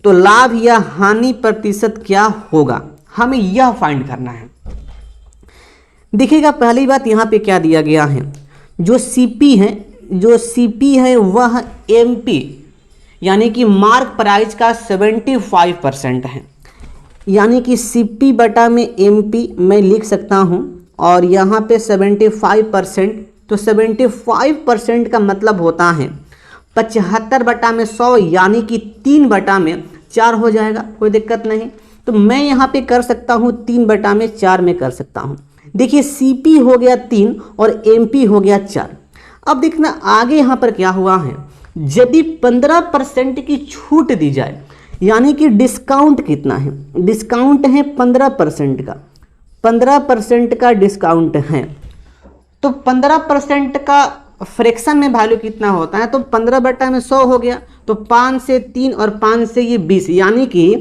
तो लाभ या हानि प्रतिशत क्या होगा? हमें यह फाइंड करना है। देखिएगा पहली बात यहाँ पे क्या दिया गया है, जो सीपी है वह एमपी यानी कि मार्क प्राइस का 75% है, यानी कि सीपी बटा में एमपी मैं लिख सकता हूँ और यहाँ पे 75%, तो 75% का मतलब होता है 75 बटा में 100 यानी कि 3 बटा में 4 हो जाएगा, कोई दिक्कत नहीं। तो मैं यहाँ पे कर सकता हूँ 3 बटा में 4 में कर सकता हूँ। देखिए सीपी हो गया 3 और एमपी हो गया 4। अब देखना आगे यहाँ पर क्या हुआ है, यदि 15% की छूट दी जाए यानी कि डिस्काउंट कितना है, डिस्काउंट है 15% का, 15% का डिस्काउंट है, तो 15% का फ्रैक्शन में वैल्यू कितना होता है, तो 15 बटा में 100 हो गया, तो 5 से 3 और 5 से ये 20 यानी कि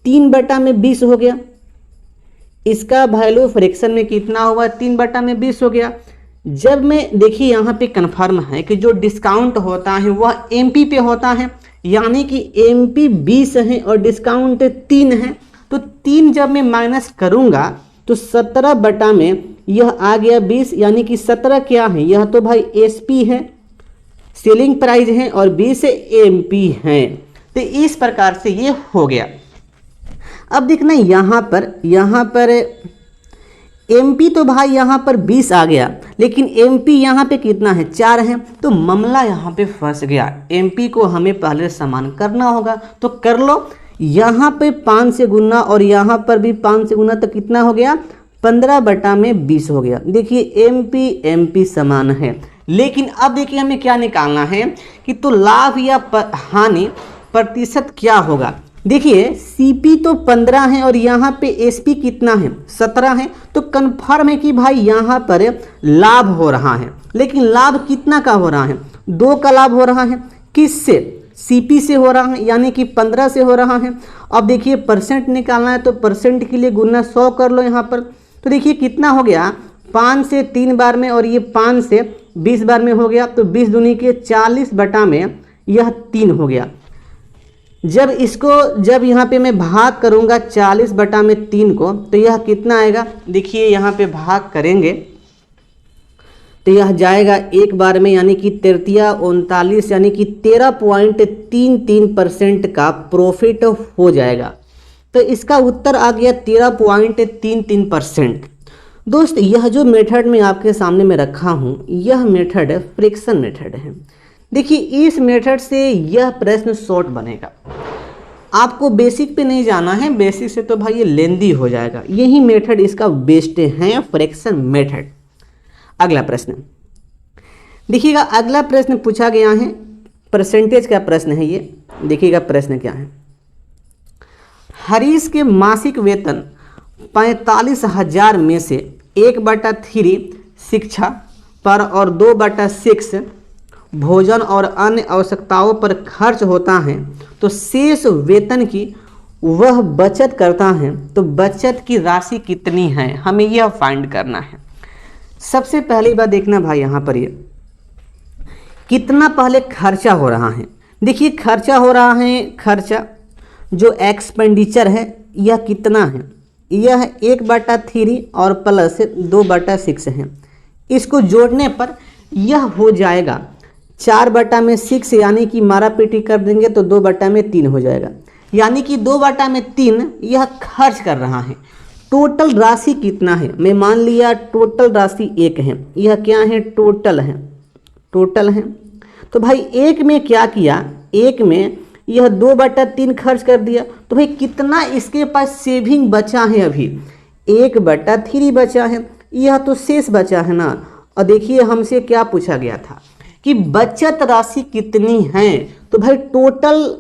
3 बटा में 20 हो गया। इसका वैल्यू फ्रैक्शन में कितना हुआ, 3 बटा में 20 हो गया। जब मैं देखिए यहाँ पे कन्फर्म है कि जो डिस्काउंट होता है वह एमपी पे होता है, यानी कि एमपी 20 है और डिस्काउंट 3 है, तो 3 जब मैं माइनस करूँगा तो 17 बटा में यह आ गया 20, यानी कि 17 क्या है, यह तो भाई एसपी है, सेलिंग प्राइस है, और 20 एमपी है। तो इस प्रकार से ये हो गया। अब देखना यहाँ पर एमपी तो भाई यहाँ पर 20 आ गया, लेकिन एमपी यहाँ पे कितना है, 4 है, तो मामला यहाँ पे फंस गया। एमपी को हमें पहले समान करना होगा, तो कर लो। यहाँ पे 5 से गुना और यहाँ पर भी 5 से गुना, तो कितना हो गया, 15 बटा में 20 हो गया। देखिए एमपी समान है, लेकिन अब देखिए हमें क्या निकालना है कि तो लाभ या हानि प्रतिशत क्या होगा। देखिए सीपी तो 15 है और यहाँ पे एसपी कितना है, 17 है, तो कन्फर्म है कि भाई यहाँ पर लाभ हो रहा है, लेकिन लाभ कितना का हो रहा है, 2 का लाभ हो रहा है। किससे, सीपी से हो रहा है, यानी कि 15 से हो रहा है। अब देखिए परसेंट निकालना है, तो परसेंट के लिए गुना 100 कर लो यहाँ पर, तो देखिए कितना हो गया, 5 से 3 बार में और ये 5 से 20 बार में हो गया, तो 20 दूनी के 40 बटा में यह 3 हो गया। जब यहाँ पे मैं भाग करूँगा 40 बटा में 3 को, तो यह कितना आएगा, देखिए यहाँ पे भाग करेंगे तो यह जाएगा एक बार में, यानी कि 39 यानी कि 13.33% का प्रॉफिट हो जाएगा। तो इसका उत्तर आ गया 13.33%। दोस्त यह जो मेथड मैं आपके सामने में रखा हूँ, यह मेथड फ्रैक्शन मेथड है। देखिए इस मेथड से यह प्रश्न शॉर्ट बनेगा। आपको बेसिक पे नहीं जाना है, बेसिक से तो भाई ये लेंदी हो जाएगा। यही मेथड इसका बेस्ट है, फ्रैक्शन मेथड। अगला प्रश्न देखिएगा, अगला प्रश्न पूछा गया है परसेंटेज का प्रश्न है ये। देखिएगा प्रश्न क्या है, हरीश के मासिक वेतन 45,000 में से 1/3 शिक्षा पर और 2/6 भोजन और अन्य आवश्यकताओं पर खर्च होता है, तो शेष वेतन की वह बचत करता है तो बचत की राशि कितनी है, हमें यह फाइंड करना है। सबसे पहली बात देखना भाई यहाँ पर ये कितना पहले खर्चा हो रहा है। देखिए खर्चा हो रहा है, खर्चा जो एक्सपेंडिचर है यह कितना है, यह 1/3 और प्लस 2/6 है। इसको जोड़ने पर यह हो जाएगा 4/6 यानी कि मारा पीटी कर देंगे तो 2/3 हो जाएगा, यानी कि 2/3 यह खर्च कर रहा है। टोटल राशि कितना है, मैं मान लिया टोटल राशि 1 है, यह क्या है टोटल है, टोटल है। तो भाई 1 में क्या किया, 1 में यह 2/3 खर्च कर दिया, तो भाई कितना इसके पास सेविंग बचा है, अभी 1/3 बचा है, यह तो शेष बचा है ना। और देखिए हमसे क्या पूछा गया था कि बचत राशि कितनी है, तो भाई टोटल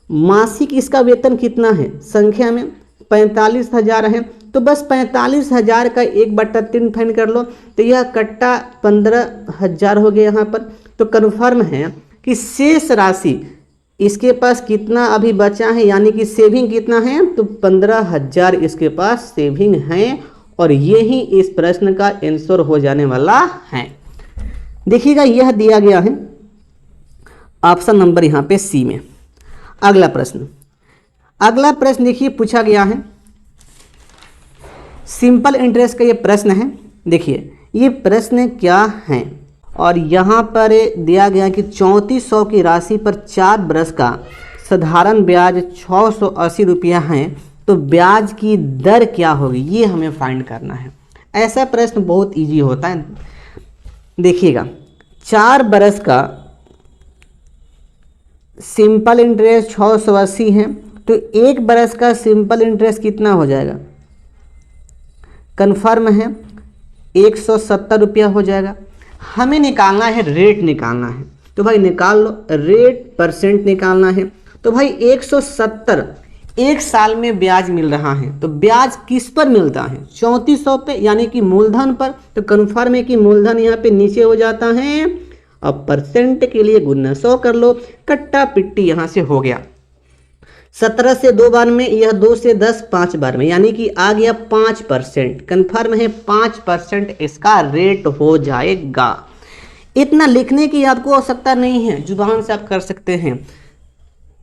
मासिक इसका वेतन कितना है, संख्या में 45,000 है, तो बस 45,000 का 1/3 फाइंड कर लो, तो यह कट्टा 15,000 हो गया यहाँ पर। तो कन्फर्म है कि शेष राशि इसके पास कितना अभी बचा है, यानी कि सेविंग कितना है, तो 15,000 इसके पास सेविंग है, और ये ही इस प्रश्न का आंसर हो जाने वाला है। देखिएगा यह दिया गया है ऑप्शन नंबर यहाँ पे सी में। अगला प्रश्न, अगला प्रश्न देखिए पूछा गया है सिंपल इंटरेस्ट का ये प्रश्न है। देखिए ये प्रश्न क्या है, और यहाँ पर दिया गया कि 3400 की राशि पर 4 बरस का साधारण ब्याज 680 रुपया है, तो ब्याज की दर क्या होगी, ये हमें फाइंड करना है। ऐसा प्रश्न बहुत इजी होता है। देखिएगा 4 बरस का सिंपल इंटरेस्ट 680 है, तो 1 बरस का सिंपल इंटरेस्ट कितना हो जाएगा, कन्फर्म है 170 रुपया हो जाएगा। हमें निकालना है, रेट निकालना है, तो भाई निकाल लो, रेट परसेंट निकालना है। तो भाई 170 1 साल में ब्याज मिल रहा है, तो ब्याज किस पर मिलता है, 3400 पे, यानी कि मूलधन पर। तो कन्फर्म है कि मूलधन यहाँ पे नीचे हो जाता है, अब परसेंट के लिए गुना 100 कर लो, कट्टा पिट्टी यहाँ से हो गया। 17 से 2 बार में, यह 2 से 10 5 बार में, यानी कि आ गया 5%। कन्फर्म है 5% इसका रेट हो जाएगा। इतना लिखने की आपको आवश्यकता नहीं है, जुबान से आप कर सकते हैं।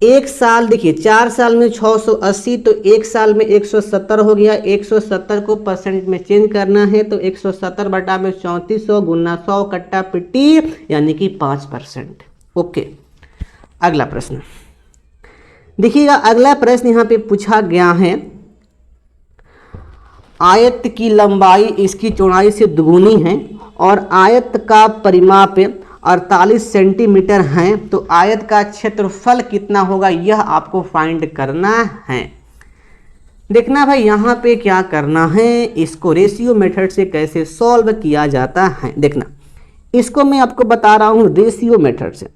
1 साल देखिए 4 साल में 680, तो 1 साल में 170 हो गया। 170 को परसेंट में चेंज करना है, तो 170 बटा में 3400 गुना 100 कट्टा पिट्टी, यानी कि 5%। ओके, अगला प्रश्न देखिएगा। अगला प्रश्न यहाँ पे पूछा गया है, आयत की लंबाई इसकी चौड़ाई से दुगुनी है और आयत का परिमाप 48 सेंटीमीटर है, तो आयत का क्षेत्रफल कितना होगा, यह आपको फाइंड करना है। देखना भाई यहाँ पे क्या करना है, इसको रेशियो मेथड से कैसे सॉल्व किया जाता है। देखना, इसको मैं आपको बता रहा हूँ रेशियो मेथड से।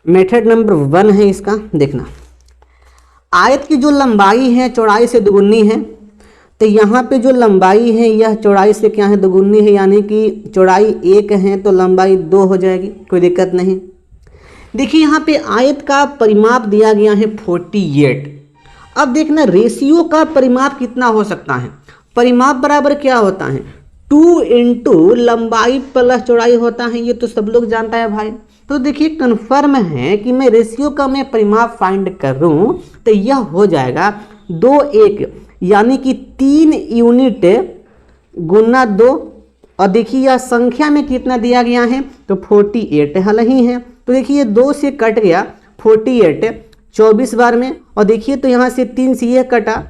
मेथड नंबर 1 है इसका। देखना, आयत की जो लंबाई है चौड़ाई से दुगुनी है, तो यहाँ पे जो लंबाई है यह चौड़ाई से क्या है, दुगुनी है, यानी कि चौड़ाई 1 है तो लंबाई 2 हो जाएगी, कोई दिक्कत नहीं। देखिए यहाँ पे आयत का परिमाप दिया गया है 48। अब देखना रेशियो का परिमाप कितना हो सकता है, परिमाप बराबर क्या होता है, 2 इंटू लंबाई प्लस चौड़ाई होता है, ये तो सब लोग जानता है भाई। तो देखिए कन्फर्म है कि मैं रेशियो का मैं परिमाप फाइंड करूं तो यह हो जाएगा 2 1, यानी कि 3 यूनिट गुना 2। और देखिए यह संख्या में कितना दिया गया है, तो 48 हल ही है। तो देखिए 2 से कट गया 48 24 बार में, और देखिए तो यहाँ से 3 से यह कटा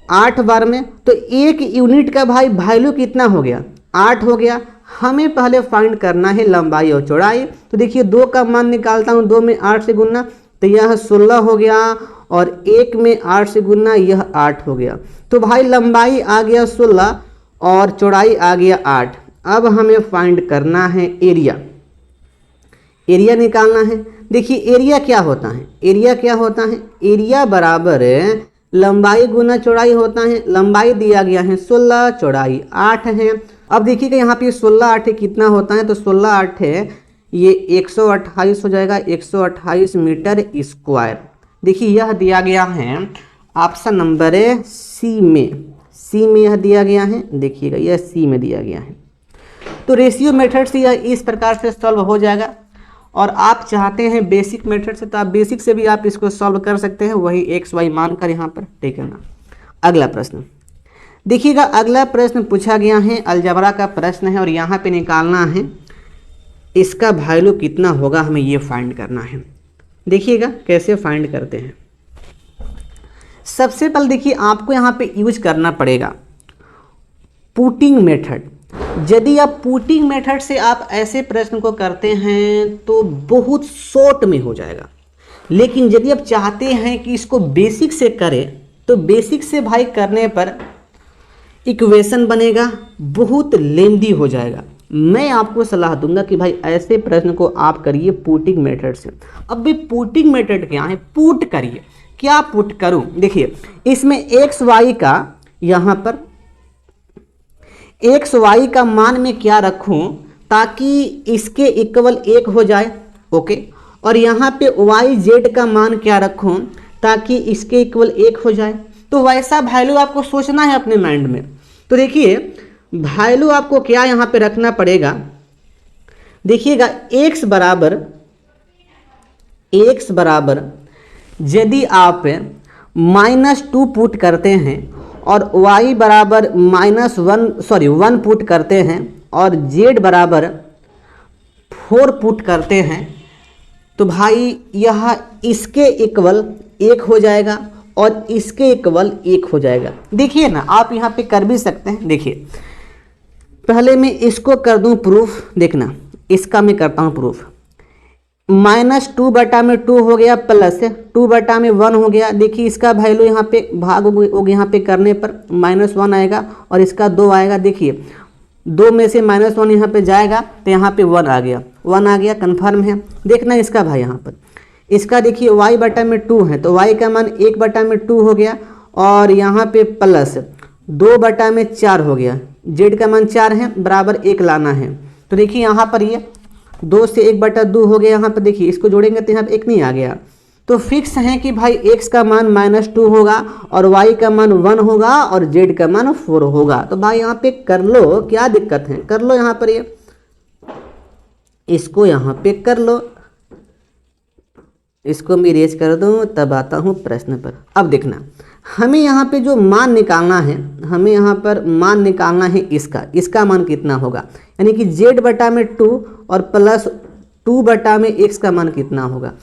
8 बार में, तो 1 यूनिट का भाई वैल्यू कितना हो गया, 8 हो गया। हमें पहले फाइंड करना है लंबाई और चौड़ाई। तो देखिए 2 का मान निकालता हूँ, 2 में 8 से गुना, तो यह 16 हो गया, और 1 में 8 से गुना, यह 8 हो गया। तो भाई लंबाई आ गया 16 और चौड़ाई आ गया 8। अब हमें फाइंड करना है एरिया, एरिया निकालना है। देखिए एरिया क्या होता है, एरिया क्या होता है, एरिया बराबर लंबाई गुना चौड़ाई होता है। लंबाई दिया गया है 16, चौड़ाई 8 है। अब देखिएगा यहाँ पे 16 8 कितना होता है, तो 16 8 है ये 128 हो जाएगा, 128 मीटर स्क्वायर। देखिए यह दिया गया है ऑप्शन नंबर सी में, सी में यह दिया गया है, देखिएगा यह सी में दिया गया है। तो रेशियो मेथड से यह इस प्रकार से सॉल्व हो जाएगा। और आप चाहते हैं बेसिक मेथड से, तो आप बेसिक से भी आप इसको सॉल्व कर सकते हैं, वही एक्स वाई मानकर यहाँ पर, ठीक है ना। अगला प्रश्न देखिएगा, अगला प्रश्न पूछा गया है, अलजबरा का प्रश्न है और यहाँ पे निकालना है इसका वैल्यू कितना होगा, हमें ये फाइंड करना है। देखिएगा कैसे फाइंड करते हैं। सबसे पहले देखिए आपको यहाँ पे यूज करना पड़ेगा पुटिंग मेथड। यदि आप पुटिंग मेथड से आप ऐसे प्रश्न को करते हैं तो बहुत शॉर्ट में हो जाएगा, लेकिन यदि आप चाहते हैं कि इसको बेसिक से करें तो बेसिक से भाई करने पर इक्वेशन बनेगा, बहुत लेंदी हो जाएगा। मैं आपको सलाह दूंगा कि भाई ऐसे प्रश्न को आप करिए पुटिंग मेथड से। अब भी पुटिंग मेथड क्या है, पुट करिए। क्या पुट करूं, देखिए इसमें एक्स वाई का, यहाँ पर एक्स वाई का मान में क्या रखूं ताकि इसके इक्वल 1 हो जाए, ओके। और यहाँ पे वाई जेड का मान क्या रखूं ताकि इसके इक्वल 1 हो जाए। तो वैसा वैल्यू आपको सोचना है अपने माइंड में। तो देखिए वैल्यू आपको क्या यहाँ पे रखना पड़ेगा, देखिएगा x बराबर यदि आप -2 पुट करते हैं और y बराबर -1 पुट करते हैं और z बराबर 4 पुट करते हैं, तो भाई यह इसके इक्वल 1 हो जाएगा और इसके इक्वल 1 हो जाएगा। देखिए ना, आप यहाँ पे कर भी सकते हैं। देखिए पहले मैं इसको कर दूं प्रूफ, देखना इसका मैं करता हूँ प्रूफ। -2 बटा में 2 हो गया प्लस 2 बटा में 1 हो गया। देखिए इसका वैल्यू यहाँ पे भाग हो, यहाँ पे करने पर -1 आएगा और इसका 2 आएगा। देखिए 2 में से -1 यहाँ पे जाएगा तो यहाँ पे 1 आ गया, 1 आ गया, कन्फर्म है। देखना इसका भाई यहाँ पर इसका देखिए y बटा में 2 है तो y का मान 1 बटा में 2 हो गया और यहाँ पे प्लस 2 बटा में 4 हो गया, z का मान 4 है, बराबर 1 लाना है। तो देखिए यहाँ पर ये 2 से 1 बटा 2 हो गया। यहाँ पर देखिए इसको जोड़ेंगे तो यहाँ पे 1 नहीं आ गया। तो फिक्स है कि भाई x का मान -2 होगा और y का मान 1 होगा और z का मान 4 होगा। तो भाई यहाँ पे कर लो, क्या दिक्कत है, कर लो यहाँ पर, ये इसको यहाँ पे कर लो, इसको मैं इरेज कर दूँ, तब आता हूँ प्रश्न पर। अब देखना हमें यहाँ पे जो मान निकालना है, हमें यहाँ पर मान निकालना है इसका मान कितना होगा, यानी कि z बटा में 2 और प्लस 2 बटा में x का मान कितना होगा।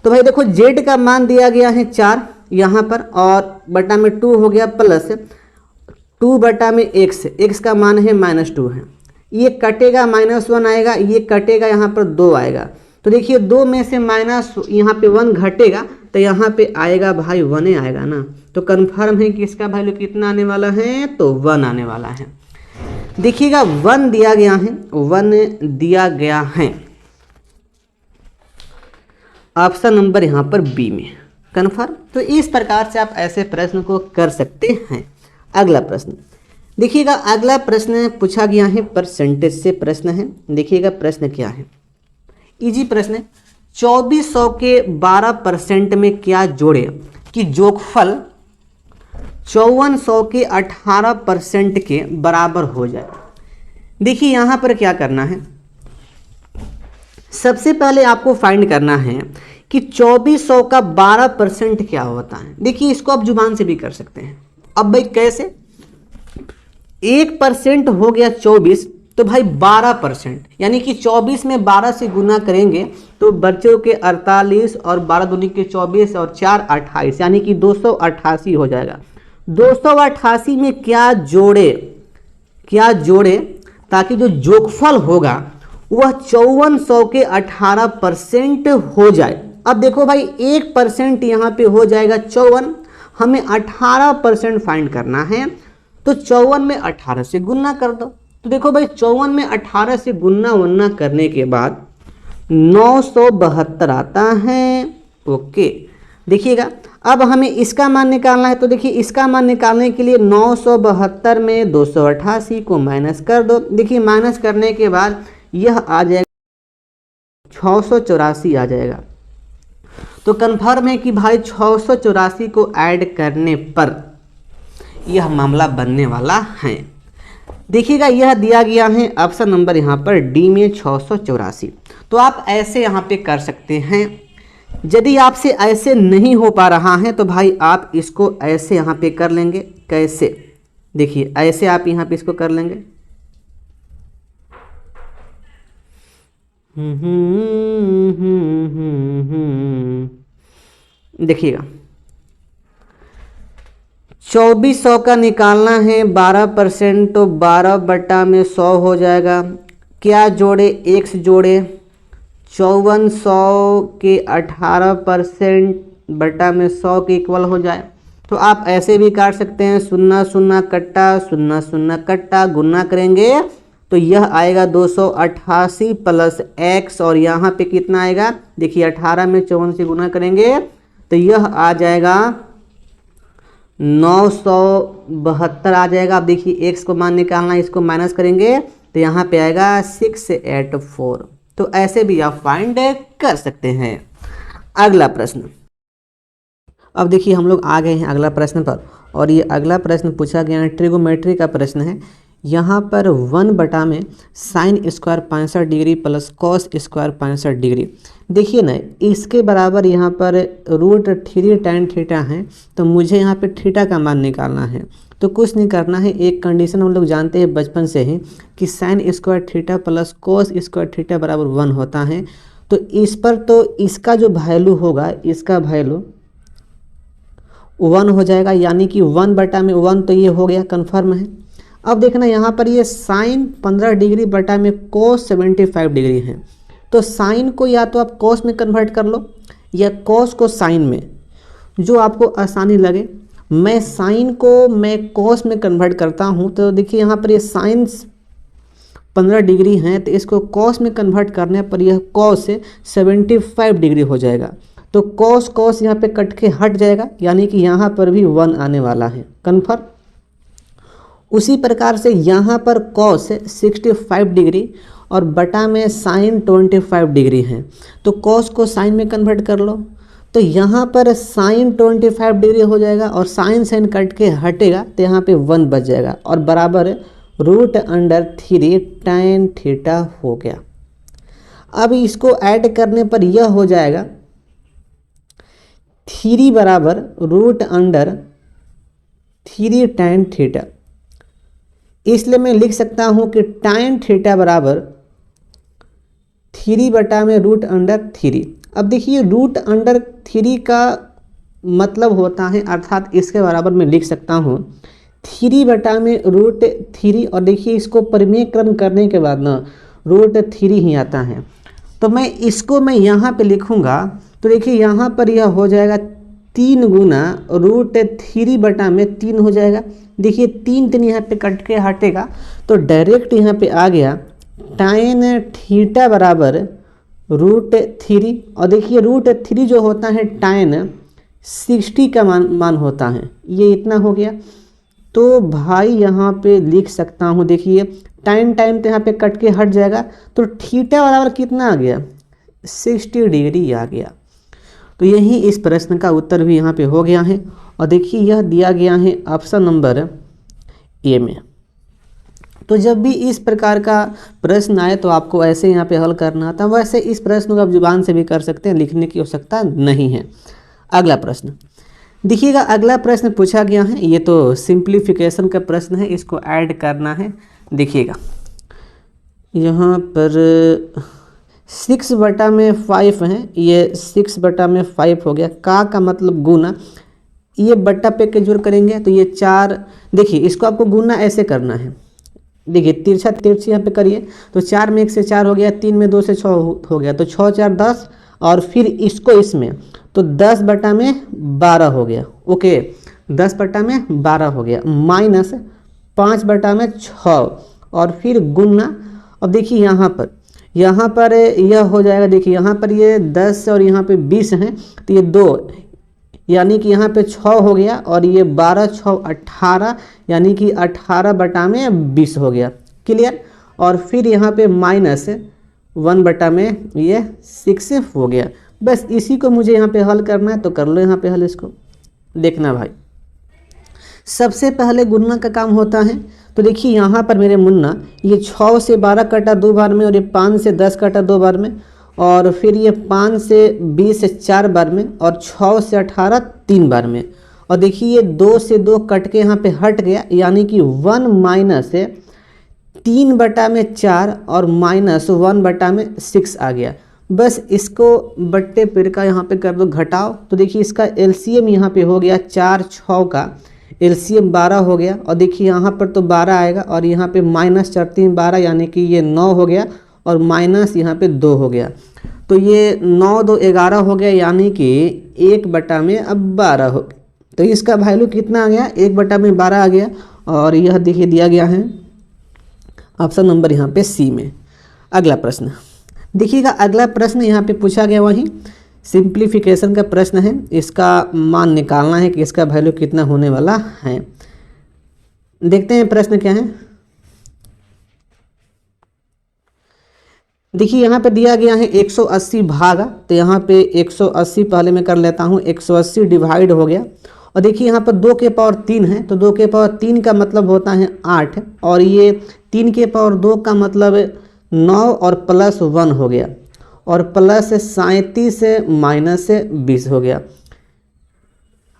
तो भाई देखो z का मान दिया गया है 4 यहाँ पर और बटा में 2 हो गया प्लस 2 बटा में x का मान है -2 है। ये कटेगा -1 आएगा, ये कटेगा यहाँ पर 2 आएगा। तो देखिए 2 में से माइनस यहाँ पे 1 घटेगा तो यहाँ पे आएगा भाई 1 आएगा ना। तो कन्फर्म है कि इसका वैल्यू कितना आने वाला है, तो 1 आने वाला है। देखिएगा 1 दिया गया है, 1 दिया गया है, ऑप्शन नंबर यहाँ पर बी में, कन्फर्म। तो इस प्रकार से आप ऐसे प्रश्न को कर सकते हैं। अगला प्रश्न देखिएगा, अगला प्रश्न पूछा गया है परसेंटेज से प्रश्न है। देखिएगा प्रश्न क्या है, इजी प्रश्न है। 2400 के 12% में क्या जोड़े कि जोगफल 5400 के 18% के बराबर हो जाए। देखिए यहाँ पर क्या करना है, सबसे पहले आपको फाइंड करना है कि 2400 का 12% क्या होता है। देखिए इसको आप जुबान से भी कर सकते हैं। अब भाई कैसे, 1% हो गया 24, तो भाई 12%, यानी कि 24 में 12 से गुना करेंगे तो बच्चों के 48 और 12 दूनी के 24 और 4 28, यानी कि 288 हो जाएगा। 288 में क्या जोड़े ताकि जो जोगफल होगा वह 5400 के 18% हो जाए। अब देखो भाई 1% यहाँ पे हो जाएगा 54, हमें 18% फाइंड करना है, तो 54 में 18 से गुना कर दो। तो देखो भाई 54 में 18 से गुना वन्ना करने के बाद 972 आता है, ओके। देखिएगा अब हमें इसका मान निकालना है, तो देखिए इसका मान निकालने के लिए 972 में 288 को माइनस कर दो। देखिए माइनस करने के बाद यह आ जाएगा 684 आ जाएगा। तो कन्फर्म है कि भाई 684 को ऐड करने पर यह मामला बनने वाला है। देखिएगा यह दिया गया है ऑप्शन नंबर यहाँ पर डी में 684। तो आप ऐसे यहाँ पे कर सकते हैं। यदि आपसे ऐसे नहीं हो पा रहा है तो भाई आप इसको ऐसे यहाँ पे कर लेंगे। कैसे? देखिए ऐसे आप यहाँ पे इसको कर लेंगे। देखिएगा 2400 का निकालना है 12%, तो 12/100 हो जाएगा। क्या जोड़े? x जोड़े 5400 के 18% बटा में 100 के इक्वल हो जाए। तो आप ऐसे भी काट सकते हैं, 0 0 कट्टा 0 0 कट्टा, गुना करेंगे तो यह आएगा 288 प्लस x, और यहाँ पे कितना आएगा? देखिए 18 में 54 से गुना करेंगे तो यह आ जाएगा 972 आ जाएगा। अब देखिए x को मान निकालना, इसको माइनस करेंगे तो यहाँ पे आएगा 684। तो ऐसे भी आप फाइंड कर सकते हैं। अगला प्रश्न, अब देखिए हम लोग आ गए हैं अगला प्रश्न पर, और ये अगला प्रश्न पूछा गया है ट्रिगोमेट्री का प्रश्न है। यहाँ पर 1 में sine square 65 degree plus cos square 65 degree. देखिए ना इसके बराबर यहाँ पर √3 tan थीटा है, तो मुझे यहाँ पे थीटा का मान निकालना है। तो कुछ नहीं करना है, एक कंडीशन हम लोग जानते हैं बचपन से ही कि sine square theta plus cos square theta बराबर 1 होता है। तो इस पर तो इसका जो वैल्यू होगा, इसका वैल्यू 1 हो जाएगा, यानी कि 1 में 1, तो ये हो गया कन्फर्म है। अब देखना यहाँ पर ये साइन 15 डिग्री बटा में कोस 75 डिग्री है। तो साइन को या तो आप कोस में कन्वर्ट कर लो या कोस को साइन में, जो आपको आसानी लगे। मैं साइन को मैं कोस में कन्वर्ट करता हूँ। तो देखिए यहाँ पर ये साइन 15 डिग्री है, तो इसको कोस में कन्वर्ट करने पर यह कोस 75 डिग्री हो जाएगा। तो कोस कोस यहाँ पे कट के हट जाएगा, यानी कि यहाँ पर भी 1 आने वाला है, कन्फर्म। उसी प्रकार से यहाँ पर कॉस 65 डिग्री और बटा में साइन 25 डिग्री है। तो कॉस को साइन में कन्वर्ट कर लो, तो यहाँ पर साइन 25 डिग्री हो जाएगा और साइन साइन कट के हटेगा तो यहाँ पे 1 बच जाएगा, और बराबर √3 tan थीटा हो गया। अब इसको ऐड करने पर यह हो जाएगा 3 बराबर √3 tan थीटा। इसलिए मैं लिख सकता हूँ कि tan थीटा बराबर 3 बटा में √3। अब देखिए √3 का मतलब होता है, अर्थात इसके बराबर मैं लिख सकता हूँ 3 बटा में √3, और देखिए इसको परिमेयकरण करने के बाद ना √3 ही आता है। तो मैं इसको यहाँ पे लिखूँगा, तो देखिए यहाँ पर यह हो जाएगा 3 गुना √3 बटा में 3 हो जाएगा। देखिए 3 यहाँ पे कट के हटेगा, तो डायरेक्ट यहाँ पे आ गया tan थीटा बराबर √3। और देखिए √3 जो होता है tan 60 का मान होता है, ये इतना हो गया। तो भाई यहाँ पे लिख सकता हूँ, देखिए tan तो यहाँ पे कट के हट जाएगा, तो थीटा बराबर कितना आ गया? 60 डिग्री आ गया। तो यही इस प्रश्न का उत्तर भी यहाँ पे हो गया है। और देखिए यह दिया गया है ऑप्शन नंबर ए में। तो जब भी इस प्रकार का प्रश्न आए तो आपको ऐसे यहाँ पे हल करना था। वैसे इस प्रश्न को आप जुबान से भी कर सकते हैं, लिखने की आवश्यकता नहीं है। अगला प्रश्न देखिएगा, अगला प्रश्न पूछा गया है, ये तो सिंप्लीफिकेशन का प्रश्न है, इसको ऐड करना है। देखिएगा यहाँ पर 6 बटा में 5 है, ये 6 बटा में 5 हो गया। का मतलब गुना, ये बट्टा पे के जोड़ करेंगे तो ये 4। देखिए इसको आपको गुना ऐसे करना है, देखिए तिरछा तिरछी यहाँ पे करिए, तो 4 में 1 से 4 हो गया, 3 में 2 से 6 हो गया, तो 6 4 10, और फिर इसको इसमें तो 10 बटा में 12 हो गया। ओके 10 बटा में 12 हो गया, माइनस 5 बटा में 6, और फिर गुना। अब देखिए यहाँ पर यह हो जाएगा, देखिए यहाँ पर ये 10 और यहाँ पे 20 है, तो ये 2, यानी कि यहाँ पे 6 हो गया, और ये 12 6 18, यानी कि 18 बटा में 20 हो गया। क्लियर। और फिर यहाँ पे माइनस 1 बटा में ये 6 हो गया। बस इसी को मुझे यहाँ पे हल करना है, तो कर लो यहाँ पे हल इसको। देखना भाई, सबसे पहले गुणना का काम होता है। तो देखिए यहाँ पर मेरे मुन्ना, ये 6 से 12 कटा 2 बार में, और ये 5 से 10 कटा 2 बार में, और फिर ये 5 से 20 4 बार में, और 6 से 18 3 बार में। और देखिए ये 2 से 2 कट के यहाँ पे हट गया, यानी कि 1 माइनस 3 बटा में 4 और माइनस 1 बटा में 6 आ गया। बस इसको बट्टे पेड़ का यहाँ पे कर दो घटाओ। तो देखिए इसका एलसीएम यहाँ पे हो गया 4 6 का एलसीएम 12 हो गया। और देखिए यहाँ पर तो 12 आएगा, और यहाँ पे माइनस 4 3 12, यानी कि ये 9 हो गया, और माइनस यहाँ पे 2 हो गया। तो ये 9 2 11 हो गया, यानी कि 1 बटा में अब 12 हो गया। तो इसका वैल्यू कितना आ गया, 1 बटा में 12 आ गया। और यह देखिए दिया गया है ऑप्शन नंबर यहाँ पे सी में। अगला प्रश्न देखिएगा, अगला प्रश्न यहाँ पे पूछा गया वही सिंप्लीफिकेशन का प्रश्न है। इसका मान निकालना है कि इसका वैल्यू कितना होने वाला है। देखते हैं प्रश्न क्या है। देखिए यहाँ पे दिया गया है 180 भागा, तो यहाँ पे 180 पहले मैं कर लेता हूँ, 180 डिवाइड हो गया। और देखिए यहाँ पर 2 के पावर 3 है, तो 2 के पावर 3 का मतलब होता है 8, और ये 3 के पावर 2 का मतलब 9 और प्लस 1 हो गया, और प्लस 37 से माइनस 20 हो गया।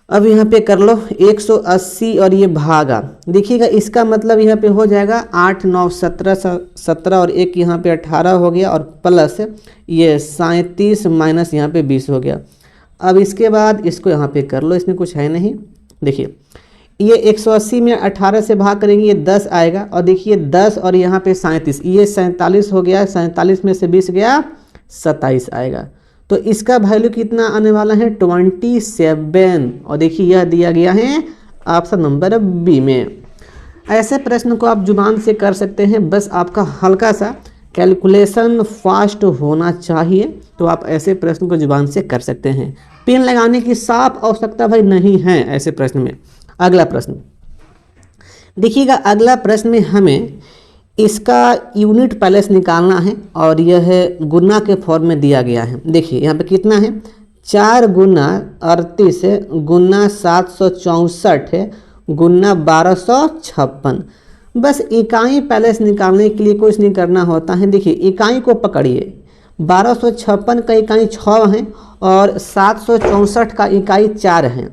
अब यहाँ पे कर लो 180 और ये भागा, देखिएगा इसका मतलब यहाँ पे हो जाएगा 8 9 17 और 1 यहाँ पे 18 हो गया, और प्लस ये 37 माइनस यहाँ पे 20 हो गया। अब इसके बाद इसको यहाँ पे कर लो, इसमें कुछ है नहीं। देखिए ये 180 में 18 से भाग करेंगे, ये 10 आएगा, और देखिए 10 और यहाँ पे 37, ये 47 हो गया, 47 में से 20 गया 27 आएगा। तो इसका वैल्यू कितना आने वाला है 27। और देखिए यह दिया गया है ऑप्शन नंबर बी में। ऐसे प्रश्न को आप जुबान से कर सकते हैं, बस आपका हल्का सा कैलकुलेशन फास्ट होना चाहिए, तो आप ऐसे प्रश्न को जुबान से कर सकते हैं। पेन लगाने की साफ आवश्यकता भाई नहीं है ऐसे प्रश्न में। अगला प्रश्न देखिएगा, अगला प्रश्न में हमें इसका यूनिट पहले से निकालना है, और यह है गुना के फॉर्म में दिया गया है। देखिए यहाँ पे कितना है, 4 गुना 38 गुना 764 गुना 1256। बस इकाई पहले से निकालने के लिए कुछ नहीं करना होता है। देखिए इकाई को पकड़िए, 1256 का इकाई 6 है, और 764 का इकाई 4 है,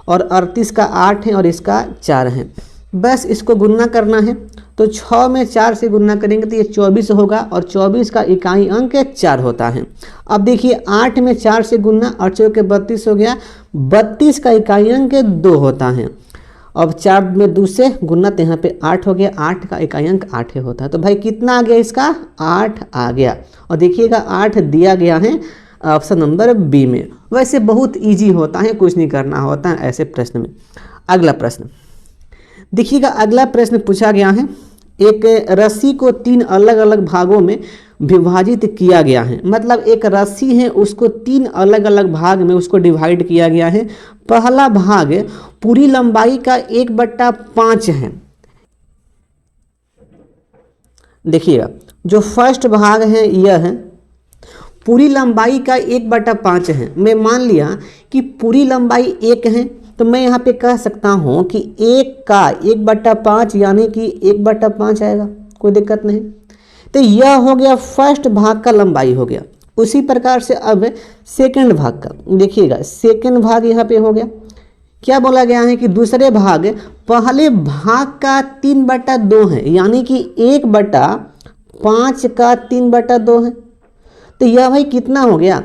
और 38 का 8 है, और इसका 4 है। बस इसको गुणना करना है, तो 6 में 4 से गुणना करेंगे तो ये 24 होगा, और 24 का इकाई अंक 4 होता है। अब देखिए 8 में 4 से गुणना, 8 चौके 32 हो गया, 32 का इकाई अंक 2 होता है। अब 4 में 2 से गुणना, तो यहाँ पे 8 हो गया, 8 का इकाई अंक 8 होता है। तो भाई कितना आ गया इसका, 8 आ गया। और देखिएगा 8 दिया गया है ऑप्शन नंबर बी में। वैसे बहुत ईजी होता है, कुछ नहीं करना होता है ऐसे प्रश्न में। अगला प्रश्न देखिएगा, अगला प्रश्न पूछा गया है, एक रस्सी को 3 अलग अलग भागों में विभाजित किया गया है। मतलब एक रस्सी है, उसको 3 अलग अलग भाग में उसको डिवाइड किया गया है। पहला भाग पूरी लंबाई का 1/5 है। देखिएगा जो फर्स्ट भाग है यह है पूरी लंबाई का 1/5 है। मैं मान लिया कि पूरी लंबाई 1 है, तो मैं यहाँ पे कह सकता हूँ कि 1 का 1/5 यानी कि 1/5 आएगा, कोई दिक्कत नहीं। तो यह हो गया फर्स्ट भाग का लंबाई हो गया। उसी प्रकार से अब सेकंड भाग का देखिएगा, सेकंड भाग यहाँ पे हो गया। क्या बोला गया है कि दूसरे भाग पहले भाग का 3/2 है, यानी कि 1/5 का 3/2 है। तो यह भाई कितना हो गया,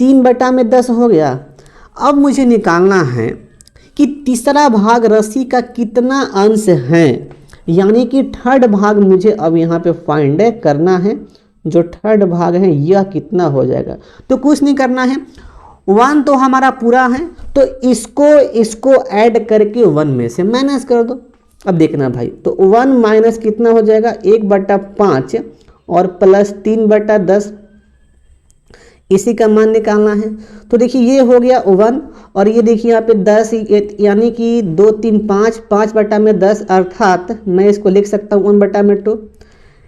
3/10 हो गया। अब मुझे निकालना है कि तीसरा भाग रस्सी का कितना अंश है, यानी कि थर्ड भाग मुझे अब यहाँ पे फाइंड करना है। जो थर्ड भाग है यह कितना हो जाएगा, तो कुछ नहीं करना है, 1 तो हमारा पूरा है, तो इसको ऐड करके 1 में से माइनस कर दो। अब देखना भाई, तो 1 माइनस कितना हो जाएगा 1/5 और प्लस 3/10, इसी का मान निकालना है। तो देखिए ये हो गया 1, और ये देखिए यहाँ पे 10 यानी कि 2 3 5 5/10, अर्थात मैं इसको लिख सकता हूँ 1/2।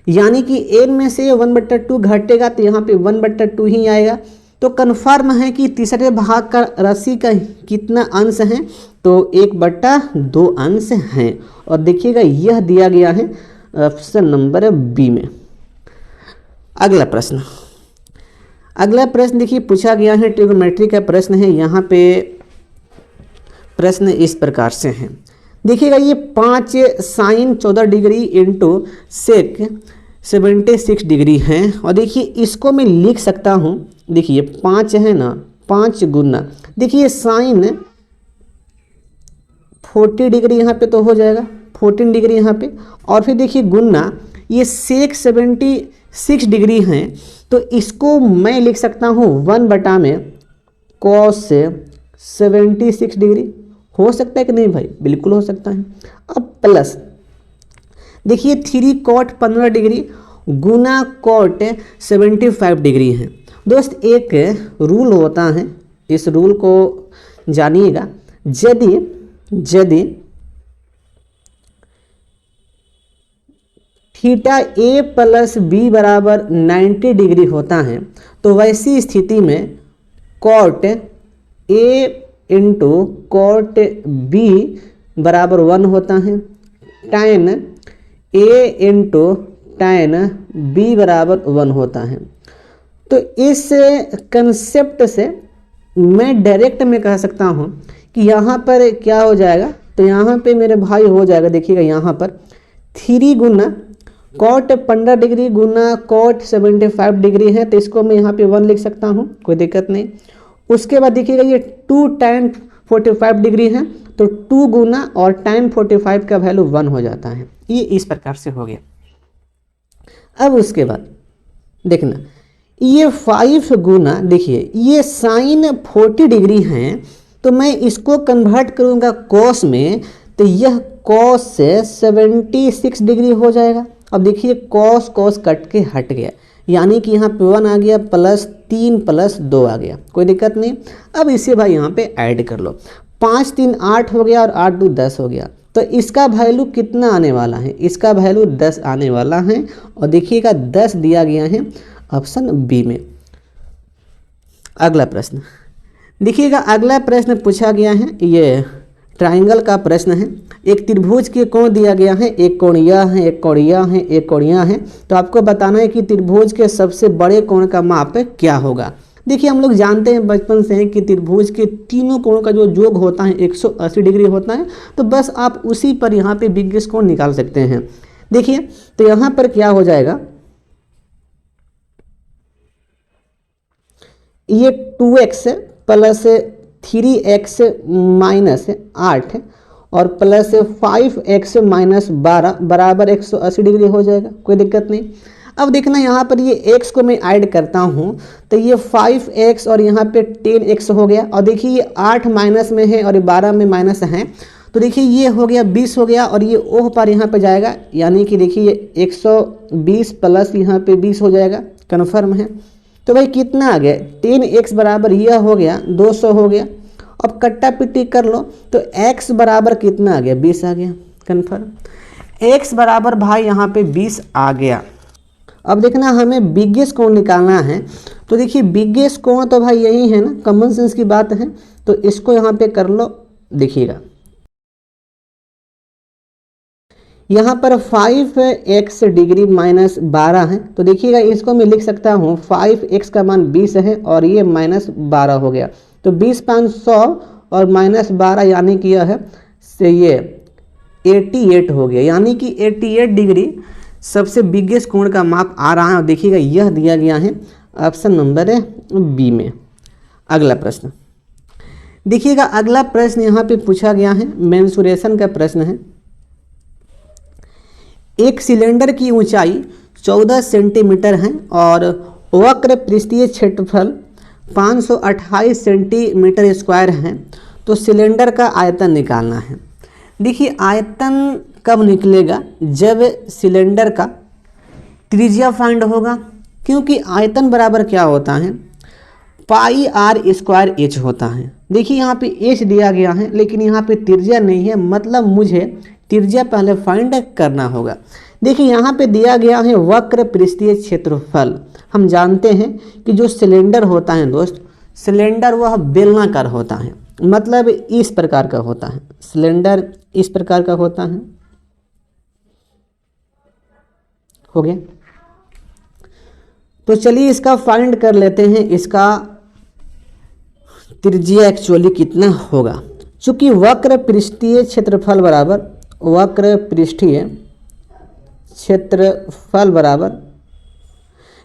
यानी कि n में से 1/2 घटेगा तो यहाँ पे 1/2 ही आएगा। तो कन्फर्म है कि तीसरे भाग का राशि का कितना अंश है, तो 1/2 अंश हैं। और देखिएगा यह दिया गया है ऑप्शन नंबर बी में। अगला प्रश्न देखिए पूछा गया है, ट्रिग्नोमेट्री का प्रश्न है। यहाँ पे प्रश्न इस प्रकार से है, देखिएगा ये 5 sine 14 degree into sec 76 degree है। और देखिए इसको मैं लिख सकता हूँ, देखिए 5 है ना, 5 गुना, देखिए साइन 40 डिग्री यहाँ पे तो हो जाएगा, 14 डिग्री यहाँ पे, और फिर देखिए गुना ये सेक 76 डिग्री है, तो इसको मैं लिख सकता हूँ 1 में कॉस 76 डिग्री। हो सकता है कि नहीं भाई? बिल्कुल हो सकता है। अब प्लस देखिए 3 कॉट 15 डिग्री गुना कॉट 75 डिग्री है। दोस्त एक रूल होता है, इस रूल को जानिएगा, यदि थीटा ए प्लस बी बराबर 90 डिग्री होता है, तो वैसी स्थिति में cot A into cot B बराबर 1 होता है, tan A into tan B बराबर 1 होता है। तो इस कंसेप्ट से मैं डायरेक्ट में कह सकता हूँ कि यहाँ पर क्या हो जाएगा, तो यहाँ पे मेरे भाई हो जाएगा, देखिएगा यहाँ पर 3 गुना कॉट 15 डिग्री गुना कॉट 75 डिग्री है, तो इसको मैं यहाँ पे 1 लिख सकता हूँ, कोई दिक्कत नहीं। उसके बाद देखिएगा ये 2 tan 45 डिग्री है, तो 2 गुना और tan 45 का वैल्यू 1 हो जाता है। ये इस प्रकार से हो गया। अब उसके बाद देखना ये 5 गुना, देखिए ये साइन 40 डिग्री है, तो मैं इसको कन्वर्ट करूँगा कॉस में, तो यह कॉस से 76 डिग्री हो जाएगा। अब देखिए कॉस कट के हट गया, यानी कि यहाँ पे 1 आ गया प्लस 3 प्लस 2 आ गया, कोई दिक्कत नहीं। अब इसे भाई यहाँ पे ऐड कर लो, 5 3 8 हो गया और 8 2 10 हो गया, तो इसका वैल्यू कितना आने वाला है? इसका वैल्यू 10 आने वाला है। और देखिएगा 10 दिया गया है ऑप्शन बी में। अगला प्रश्न देखिएगा, अगला प्रश्न पूछा गया है, ये ट्राइंगल का प्रश्न है। एक त्रिभुज के कोण दिया गया है, एक कोण यह है, एक कोण यह है, एक कोण यह है। तो आपको बताना है कि त्रिभुज के सबसे बड़े कोण का माप क्या होगा। देखिए हम लोग जानते हैं बचपन से कि त्रिभुज के तीनों कोणों का जो योग होता है 180 डिग्री होता है, तो बस आप उसी पर यहाँ पे बिगेस्ट कोण निकाल सकते हैं। देखिए तो यहाँ पर क्या हो जाएगा, ये 2x प्लस 3x माइनस 8 और प्लस 5x माइनस 12 बराबर 180 डिग्री हो जाएगा, कोई दिक्कत नहीं। अब देखना यहाँ पर ये x को मैं ऐड करता हूँ, तो ये 5x और यहाँ पे 10x हो गया। और देखिए ये 8 माइनस में है और ये 12 में माइनस है, तो देखिए ये हो गया 20 हो गया और ये ओह पर यहाँ पे जाएगा, यानी कि देखिए ये 120 प्लस यहाँ पे 20 हो जाएगा, कन्फर्म है। तो भाई कितना आ गया, 10x बराबर यह हो गया 200 हो गया। अब कट्टा पिट्टी कर लो, तो x बराबर कितना आ गया, 20 आ गया, कन्फर्म। x बराबर भाई यहाँ पे 20 आ गया। अब देखना हमें बिगेस्ट कोण निकालना है, तो देखिए बिगेस्ट कोण तो भाई यही है ना, कॉमन सेंस की बात है, तो इसको यहाँ पे कर लो। देखिएगा यहाँ पर 5x डिग्री माइनस 12 है, तो देखिएगा इसको मैं लिख सकता हूँ 5x का मान 20 है और ये माइनस 12 हो गया, तो 20 पाँच 100 और माइनस 12 यानी कि यह है से ये 88 हो गया, यानी कि 88 डिग्री सबसे बिगेस्ट कोण का माप आ रहा है। और देखिएगा यह दिया गया है ऑप्शन नंबर बी में। अगला प्रश्न देखिएगा, अगला प्रश्न यहाँ पे पूछा गया है, मेंसुरेशन का प्रश्न है। एक सिलेंडर की ऊंचाई 14 सेंटीमीटर है और वक्र पृष्ठीय क्षेत्रफल 528 सेंटीमीटर स्क्वायर है, तो सिलेंडर का आयतन निकालना है। देखिए आयतन कब निकलेगा, जब सिलेंडर का त्रिज्या फाइंड होगा, क्योंकि आयतन बराबर क्या होता है, पाई आर स्क्वायर एच होता है। देखिए यहाँ पे एच दिया गया है लेकिन यहाँ पे त्रिज्या नहीं है, मतलब मुझे त्रिज्या पहले फाइंड करना होगा। देखिए यहाँ पे दिया गया है वक्र पृष्ठीय क्षेत्रफल। हम जानते हैं कि जो सिलेंडर होता है दोस्त, सिलेंडर वह बेलनाकार होता है, मतलब इस प्रकार का होता है। सिलेंडर इस प्रकार का होता है। हो गया। तो चलिए इसका फाइंड कर लेते हैं, इसका त्रिज्या एक्चुअली कितना होगा। चूंकि वक्र पृष्ठीय क्षेत्रफल बराबर वक्र पृष्ठीय क्षेत्रफल बराबर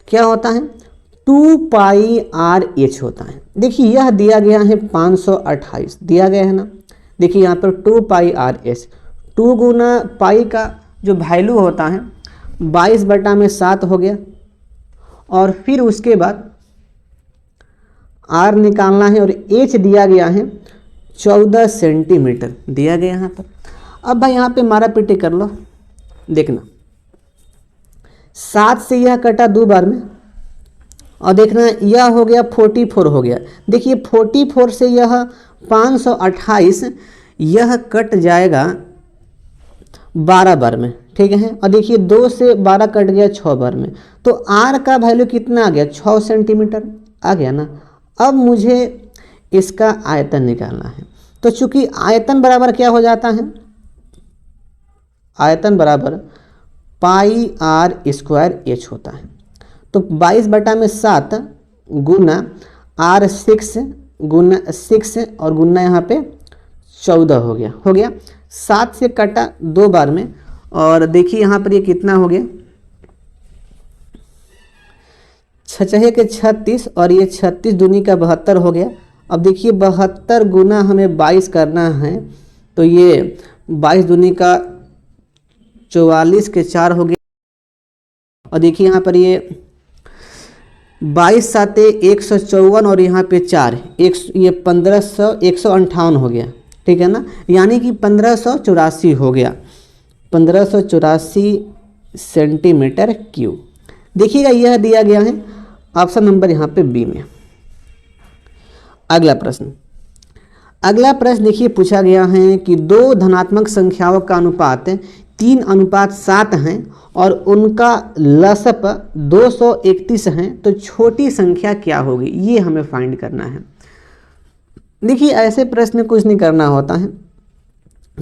क्या होता है, 2πr/h होता है। देखिए यह दिया गया है 528 दिया गया है ना। देखिए यहाँ पर 2πr/h, 2 गुना पाई का जो वैल्यू होता है 22/7 हो गया, और फिर उसके बाद r निकालना है और h दिया गया है 14 सेंटीमीटर दिया गया यहाँ पर। अब भाई यहाँ पे मारा पीटी कर लो, देखना 7 से यह कटा 2 बार में, और देखना यह हो गया 44 हो गया। देखिए 44 से यह 528 यह कट जाएगा 12 बार में, ठीक है। और देखिए 2 से 12 कट गया 6 बार में, तो r का वैल्यू कितना आ गया, 6 सेंटीमीटर आ गया ना। अब मुझे इसका आयतन निकालना है। तो चूंकि आयतन बराबर क्या हो जाता है, आयतन बराबर πr² होता है। तो 22/7 गुना r6 गुना 6 और गुना यहाँ पे 14 हो गया। 7 से कटा 2 बार में, और देखिए यहाँ पर ये कितना हो गया, 6 के 36 और ये 36 दूनी का 72 हो गया। अब देखिए 72 गुना हमें 22 करना है, तो ये 22 दूनी का 44 के 4 हो गया। और देखिए यहाँ पर ये 22 साते 154 और यहाँ पे 4 ये 158 हो गया, ठीक है ना। यानी कि 1584 हो गया, 1584 सेंटीमीटर क्यूब। देखिएगा यह दिया गया है ऑप्शन नंबर यहाँ पे बी में। अगला प्रश्न देखिए पूछा गया है कि दो धनात्मक संख्याओं का अनुपात 3:7 हैं और उनका लसप 231 है, तो छोटी संख्या क्या होगी, ये हमें फाइंड करना है। देखिए ऐसे प्रश्न कुछ नहीं करना होता है।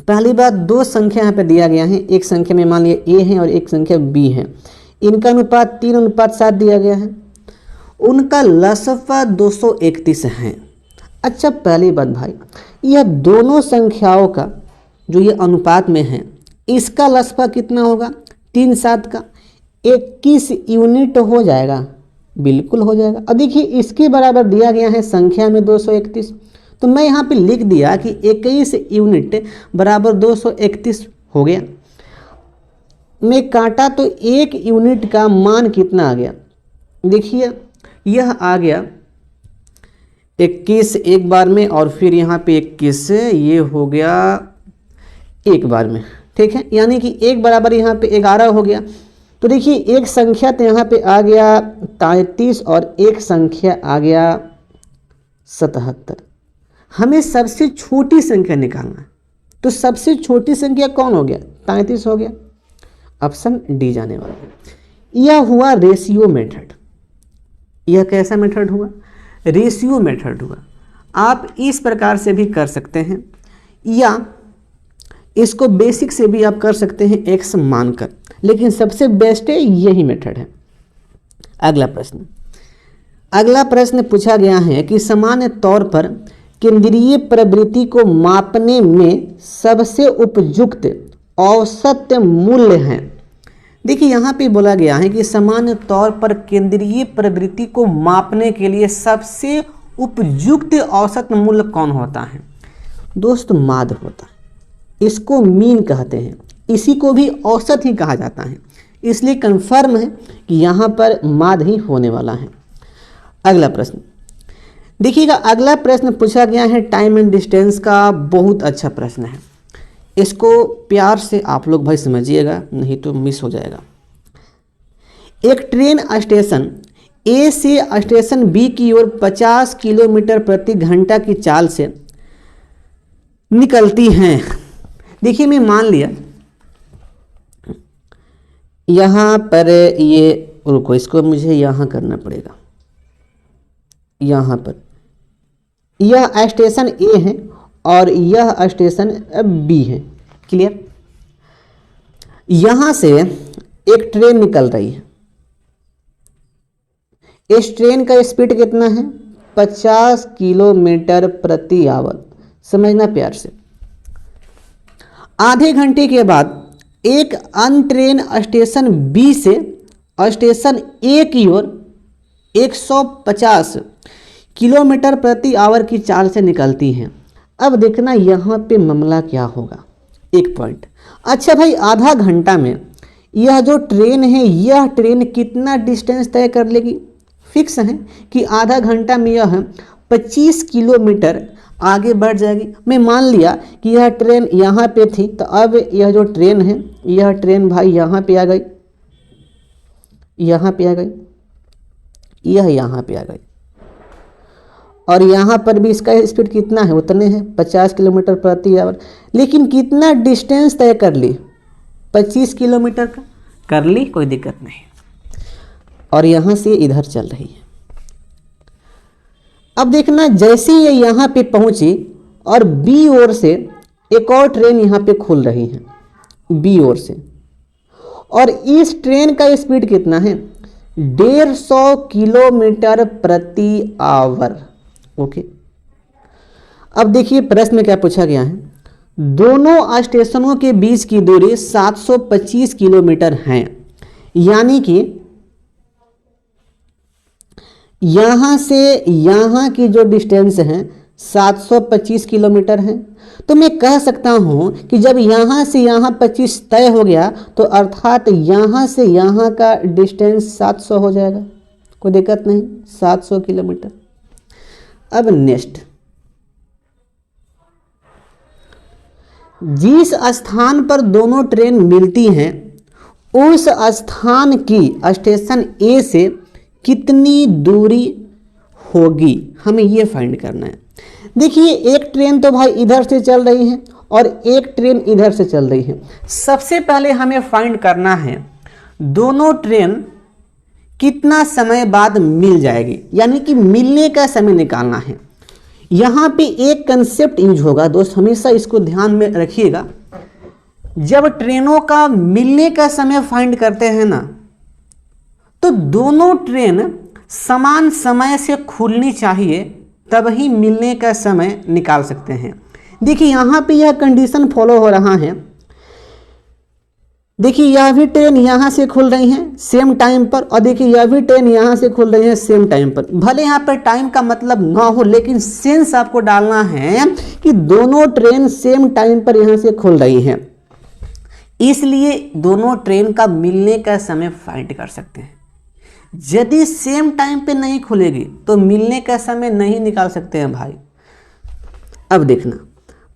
पहली बात, दो संख्या यहाँ पे दिया गया है, एक संख्या में मान लिया a है और एक संख्या b है, इनका अनुपात 3:7 दिया गया है, उनका लसफा 231 है। अच्छा पहली बात भाई, यह दोनों संख्याओं का जो ये अनुपात में है, इसका लसफा कितना होगा, 3/7 का 21 यूनिट हो जाएगा, बिल्कुल हो जाएगा। और देखिए इसके बराबर दिया गया है संख्या में 231, तो मैं यहाँ पे लिख दिया कि 21 यूनिट बराबर 231 हो गया। मैं काटा तो 1 यूनिट का मान कितना आ गया, देखिए यह आ गया 21 एक बार में, और फिर यहाँ पे 21 ये हो गया एक बार में, ठीक है। यानी कि एक बराबर यहाँ पे 11 हो गया। तो देखिए एक संख्या तो यहाँ पे आ गया 33 और एक संख्या आ गया 77। हमें सबसे छोटी संख्या निकालना है, तो सबसे छोटी संख्या कौन हो गया, 33 हो गया, ऑप्शन डी जाने वाला है। यह हुआ रेशियो मेथड। यह कैसा मेथड हुआ, रेशियो मेथड हुआ। आप इस प्रकार से भी कर सकते हैं, या इसको बेसिक से भी आप कर सकते हैं x मानकर, लेकिन सबसे बेस्ट है यही मेथड है। अगला प्रश्न पूछा गया है कि सामान्य तौर पर केंद्रीय प्रवृत्ति को मापने में सबसे उपयुक्त औसत मूल्य है। देखिए यहाँ पे बोला गया है कि सामान्य तौर पर केंद्रीय प्रवृत्ति को मापने के लिए सबसे उपयुक्त औसत मूल्य कौन होता है, दोस्त माध्य होता है। इसको मीन कहते हैं, इसी को भी औसत ही कहा जाता है, इसलिए कंफर्म है कि यहाँ पर माध्य ही होने वाला है। अगला प्रश्न देखिएगा, अगला प्रश्न पूछा गया है टाइम एंड डिस्टेंस का, बहुत अच्छा प्रश्न है। इसको प्यार से आप लोग भाई समझिएगा, नहीं तो मिस हो जाएगा। एक ट्रेन स्टेशन ए से स्टेशन बी की ओर 50 किलोमीटर प्रति घंटा की चाल से निकलती हैं। देखिए मैं मान लिया यहाँ पर ये, रुको इसको मुझे यहाँ करना पड़ेगा, यहाँ पर यह स्टेशन ए है और यह स्टेशन बी है। क्लियर। यहाँ से एक ट्रेन निकल रही है, इस ट्रेन का स्पीड कितना है 50 किलोमीटर प्रति आवर। समझना प्यार से। आधे घंटे के बाद एक अन्य ट्रेन स्टेशन बी से स्टेशन ए की ओर 150 किलोमीटर प्रति आवर की चाल से निकलती हैं। अब देखना यहाँ पे मामला क्या होगा। एक पॉइंट। अच्छा भाई, आधा घंटा में यह जो ट्रेन है यह ट्रेन कितना डिस्टेंस तय कर लेगी? फिक्स है कि आधा घंटा में यह 25 किलोमीटर आगे बढ़ जाएगी। मैं मान लिया कि यह ट्रेन यहाँ पे थी, तो अब यह जो ट्रेन है यह ट्रेन भाई यहाँ पे आ गई, यहाँ पे आ गई, यह यहाँ पे आ गई, और यहाँ पर भी इसका स्पीड कितना है उतने है 50 किलोमीटर प्रति आवर। लेकिन कितना डिस्टेंस तय कर ली? 25 किलोमीटर का कर ली, कोई दिक्कत नहीं। और यहाँ से इधर चल रही है। अब देखना जैसे ये यहाँ पे पहुँची और बी ओर से एक और ट्रेन यहाँ पे खुल रही है बी ओर से, और इस ट्रेन का स्पीड कितना है 150 किलोमीटर प्रति आवर। ओके। अब देखिए प्रश्न में क्या पूछा गया है, दोनों स्टेशनों के बीच की दूरी 725 किलोमीटर है, यानी कि यहां से यहां की जो डिस्टेंस है 725 किलोमीटर है। तो मैं कह सकता हूं कि जब यहां से यहां 25 तय हो गया तो अर्थात यहां से यहां का डिस्टेंस 700 हो जाएगा। कोई दिक्कत नहीं, 700 किलोमीटर। अब नेक्स्ट, जिस स्थान पर दोनों ट्रेन मिलती हैं उस स्थान की स्टेशन ए से कितनी दूरी होगी, हमें ये फाइंड करना है। देखिए एक ट्रेन तो भाई इधर से चल रही है और एक ट्रेन इधर से चल रही है। सबसे पहले हमें फाइंड करना है दोनों ट्रेन कितना समय बाद मिल जाएगी, यानी कि मिलने का समय निकालना है। यहाँ पे एक कंसेप्ट यूज होगा दोस्त, हमेशा इसको ध्यान में रखिएगा। जब ट्रेनों का मिलने का समय फाइंड करते हैं ना, तो दोनों ट्रेन समान समय से खुलनी चाहिए, तब ही मिलने का समय निकाल सकते हैं। देखिए यहाँ पे यह कंडीशन फॉलो हो रहा है। देखिए यह भी ट्रेन यहाँ से खुल रही है सेम टाइम पर, और देखिए यह भी ट्रेन यहाँ से खुल रही है सेम टाइम पर। भले यहाँ पर टाइम का मतलब ना हो, लेकिन सेंस आपको डालना है कि दोनों ट्रेन सेम टाइम पर यहाँ से खुल रही हैं, इसलिए दोनों ट्रेन का मिलने का समय फाइंड कर सकते हैं। यदि सेम टाइम पे नहीं खुलेगी तो मिलने का समय नहीं निकाल सकते हैं भाई। अब देखना,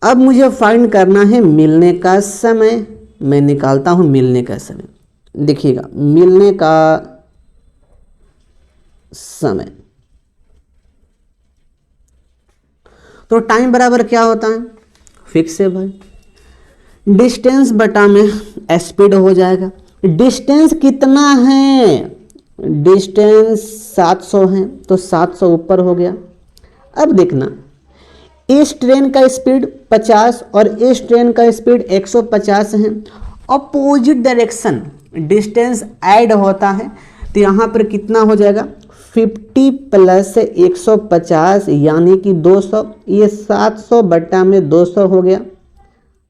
अब मुझे फाइंड करना है मिलने का समय। मैं निकालता हूं मिलने का समय। देखिएगा मिलने का समय, तो टाइम बराबर क्या होता है, फिक्स है भाई, डिस्टेंस बटा में स्पीड हो जाएगा। डिस्टेंस कितना है, डिस्टेंस 700 है, तो 700 ऊपर हो गया। अब देखना इस ट्रेन का स्पीड 50 और इस ट्रेन का स्पीड 150 है। अपोजिट डायरेक्शन डिस्टेंस ऐड होता है, तो यहाँ पर कितना हो जाएगा 50 प्लस 150 यानी कि 200। ये 700 बटा में 200 हो गया।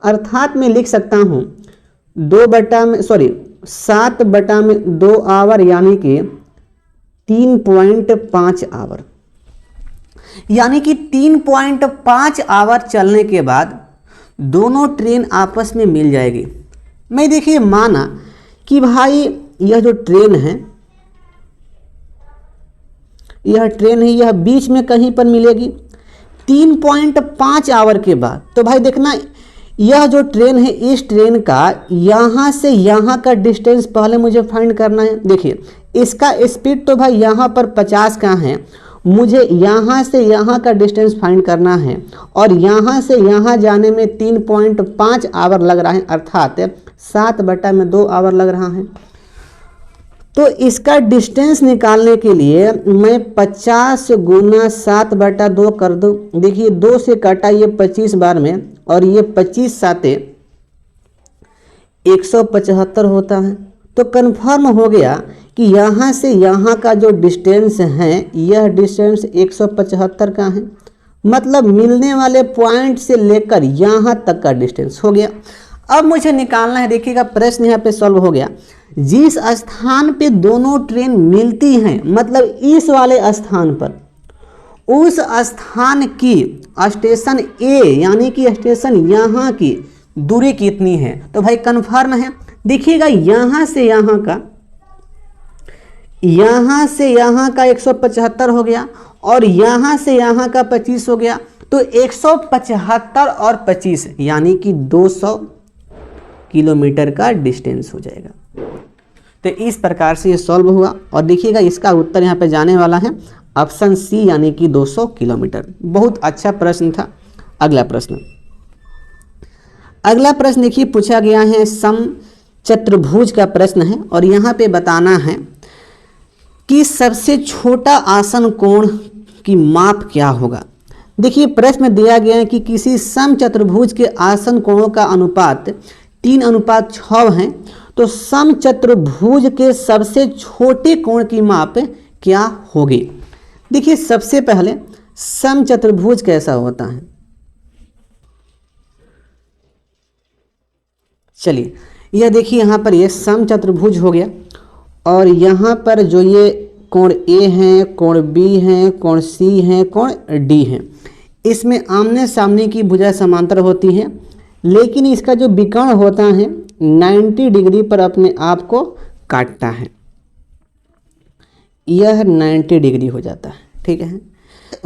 अर्थात मैं लिख सकता हूँ 7 बटा में 2 आवर यानी कि 3.5 आवर, यानी कि 3.5 आवर चलने के बाद दोनों ट्रेन आपस में मिल जाएगी। मैं देखिए माना कि भाई यह जो ट्रेन है यह बीच में कहीं पर मिलेगी 3.5 आवर के बाद। तो भाई देखना यह जो ट्रेन है इस ट्रेन का यहाँ से यहाँ का डिस्टेंस पहले मुझे फाइंड करना है। देखिए इसका स्पीड तो भाई यहाँ पर 50 का है, मुझे यहाँ से यहाँ का डिस्टेंस फाइंड करना है, और यहाँ से यहाँ जाने में 3.5 आवर लग रहा है, अर्थात 7 बटा में 2 आवर लग रहा है। तो इसका डिस्टेंस निकालने के लिए मैं 50 गुना 7/2 कर दूं। देखिए 2 से काटा ये 25 बार में, और ये 25 साते 175 होता है। तो कन्फर्म हो गया कि यहाँ से यहाँ का जो डिस्टेंस है, यह डिस्टेंस 175 का है। मतलब मिलने वाले पॉइंट से लेकर यहाँ तक का डिस्टेंस हो गया। अब मुझे निकालना है, देखिएगा प्रश्न यहाँ पे सॉल्व हो गया। जिस स्थान पे दोनों ट्रेन मिलती हैं, मतलब इस वाले स्थान पर, उस स्थान की स्टेशन ए यानी कि स्टेशन यहाँ की दूरी कितनी है? तो भाई कन्फर्म है। देखिएगा यहाँ से यहाँ का 175 हो गया, और यहाँ से यहाँ का 25 हो गया। तो 175 और 25 यानी कि 200 किलोमीटर का डिस्टेंस हो जाएगा। तो इस प्रकार से ये सॉल्व हुआ, और देखिएगा इसका उत्तर यहाँ पे जाने वाला है ऑप्शन सी यानी कि 200 किलोमीटर। बहुत अच्छा प्रश्न था। अगला प्रश्न देखिए पूछा गया है, समचतुर्भुज का प्रश्न है, और यहाँ पे बताना है कि सबसे छोटा आसन कोण की माप क्या होगा। देखिए प्रश्न दिया गया है कि किसी समचतुर्भुज के आसन कोणों का अनुपात 3:6 है, तो समचतुर्भुज के सबसे छोटे कोण की माप क्या होगी। देखिए सबसे पहले समचतुर्भुज कैसा होता है, चलिए यह देखिए यहाँ पर ये समचतुर्भुज हो गया, और यहाँ पर जो ये कोण ए है, कोण बी है, कोण सी है, कोण डी है, इसमें आमने सामने की भुजा समांतर होती है, लेकिन इसका जो विकर्ण होता है 90 डिग्री पर अपने आप को काटता है। यह 90 डिग्री हो जाता है, ठीक है।